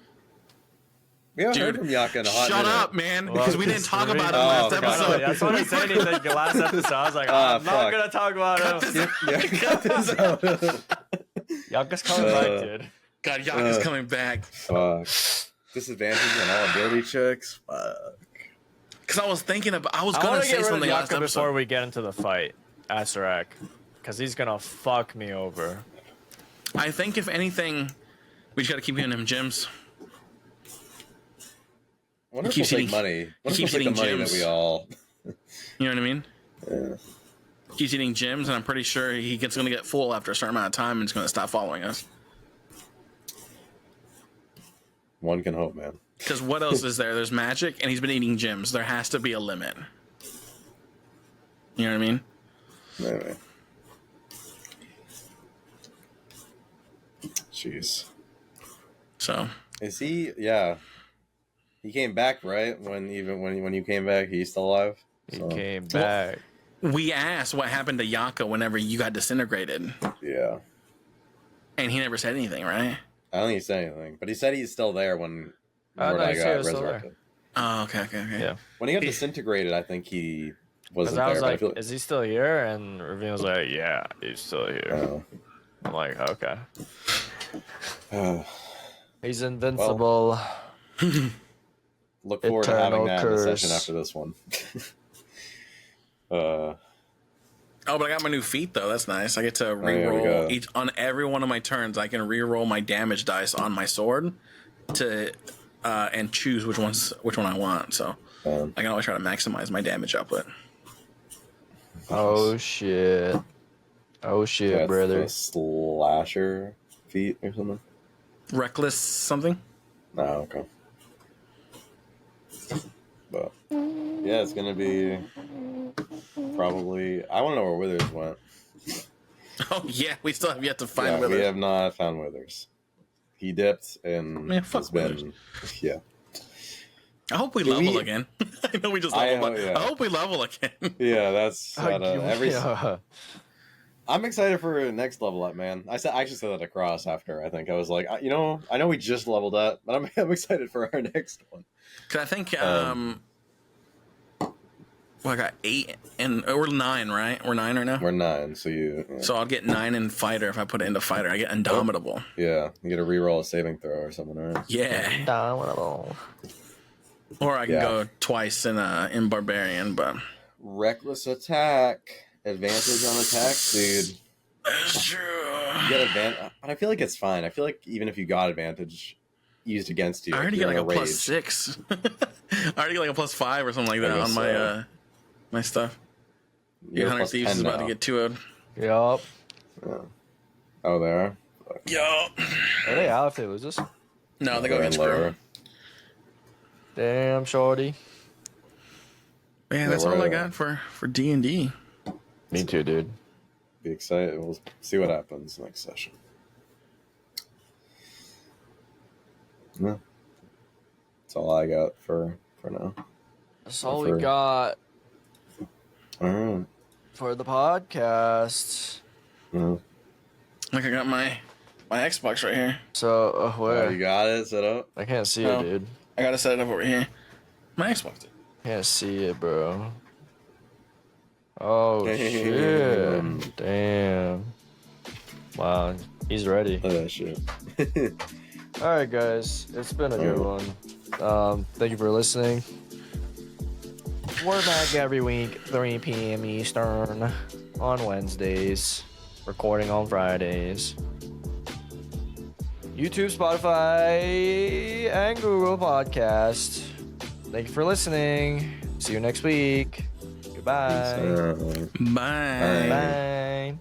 We haven't heard from Yaka in a hot minute. Shut up, man, because we didn't talk about him last episode. That's what I said in the last episode. I was like, I'm not going to talk about him. Cut this out. Yaka's coming back, dude. God, Yaka's coming back. Fuck. Disadvantage on all ability checks. Fuck. Because I was thinking about, I was I gonna want to say get rid of something last Yaka before episode. we get into the fight, Asarak, because he's gonna fuck me over. I think if anything, we just gotta keep giving him gems. I wonder if keeps we'll take eating- money. I wonder if keeps we'll take the eating money that gems. we all. You know what I mean? Yeah. He's eating gems, and I'm pretty sure gonna get full after a certain amount of time, and he's gonna stop following us. One can hope, man. Because what else is there? There's magic, and he's been eating gems. There has to be a limit. You know what I mean? Anyway. Jeez. So Is he? Yeah. He came back, right? When you came back, he's still alive. He So, came back. we asked what happened to Yaka whenever you got disintegrated, yeah. and he never said anything, right? I don't think he said anything, but he said he's still there when Oh, no, I he said he got was still there. resurrected. Oh, okay. Yeah. When he got disintegrated, I think he wasn't Because I was there. But I like, feel is he still here? And Ravine was like, yeah, he's still here. Oh. I'm like, okay. Uh, He's invincible. look forward to having Eternal that in the curse. session after this one. Oh, but I got my new feat though. That's nice. I get to there we re-roll go. each on every one of my turns. I can re-roll my damage dice on my sword to and choose which one I want. So I can always try to maximize my damage output. Oh, shit. Oh, shit, yeah, brother. the slasher feat or something. Reckless something. Oh, okay. But yeah, it's gonna be probably. I want to know where Withers went. Oh yeah, we still have yet to find Yeah, Wither. we have not found Withers. He dipped and Man, fuck has been. Yeah. I hope we Do level we- again. I know we just I leveled, know, but yeah. I hope we level again. Yeah, that's every. Yeah. I'm excited for next level up, man. I actually said that to Cross after. I think I was like, I know we just leveled up, but I'm excited for our next one. Cause I think well, I got 8 and we're 9, right? We're 9 right now. We're 9, so you. Yeah. So I'll get 9 in fighter if I put it into fighter. I get indomitable. Yeah, you get to reroll a saving throw or something, right? Yeah. Indomitable. Or I can Yeah. go twice in barbarian, but Reckless attack, advantage on attacks, dude. that's true. You get advantage, but I feel like it's fine. I feel like even if you got advantage used against you, I already you're get like in a rage. +6. I already get like a +5 or something like that I guess on my so. my stuff. You get a 800 Thieves +10 is about to now. get 2-0'd. Yup. Yeah. Oh, there. Yo. Are they out if they lose this? No, they go They're against lower. Crew. Damn, shorty. Man, that's we're all I at- got for D&D. Me too, dude. Be excited. We'll see what happens next session. Yeah. That's all I got for now. That's all For- we got All right. for the podcast. Yeah. Like I got my Xbox right here. So, where? Oh, you got it set up? I can't see Oh. it, dude. I gotta set it up over here. My Xbox. Can't see it, bro. Oh, Damn. shit. Damn. Wow, he's ready. Oh, that shit. All right, guys, it's been a good one. Thank you for listening. We're back every week, 3 p.m. Eastern, on Wednesdays, recording on Fridays. YouTube, Spotify, and Google Podcast. Thank you for listening. See you next week. Goodbye. Uh, Bye. Bye.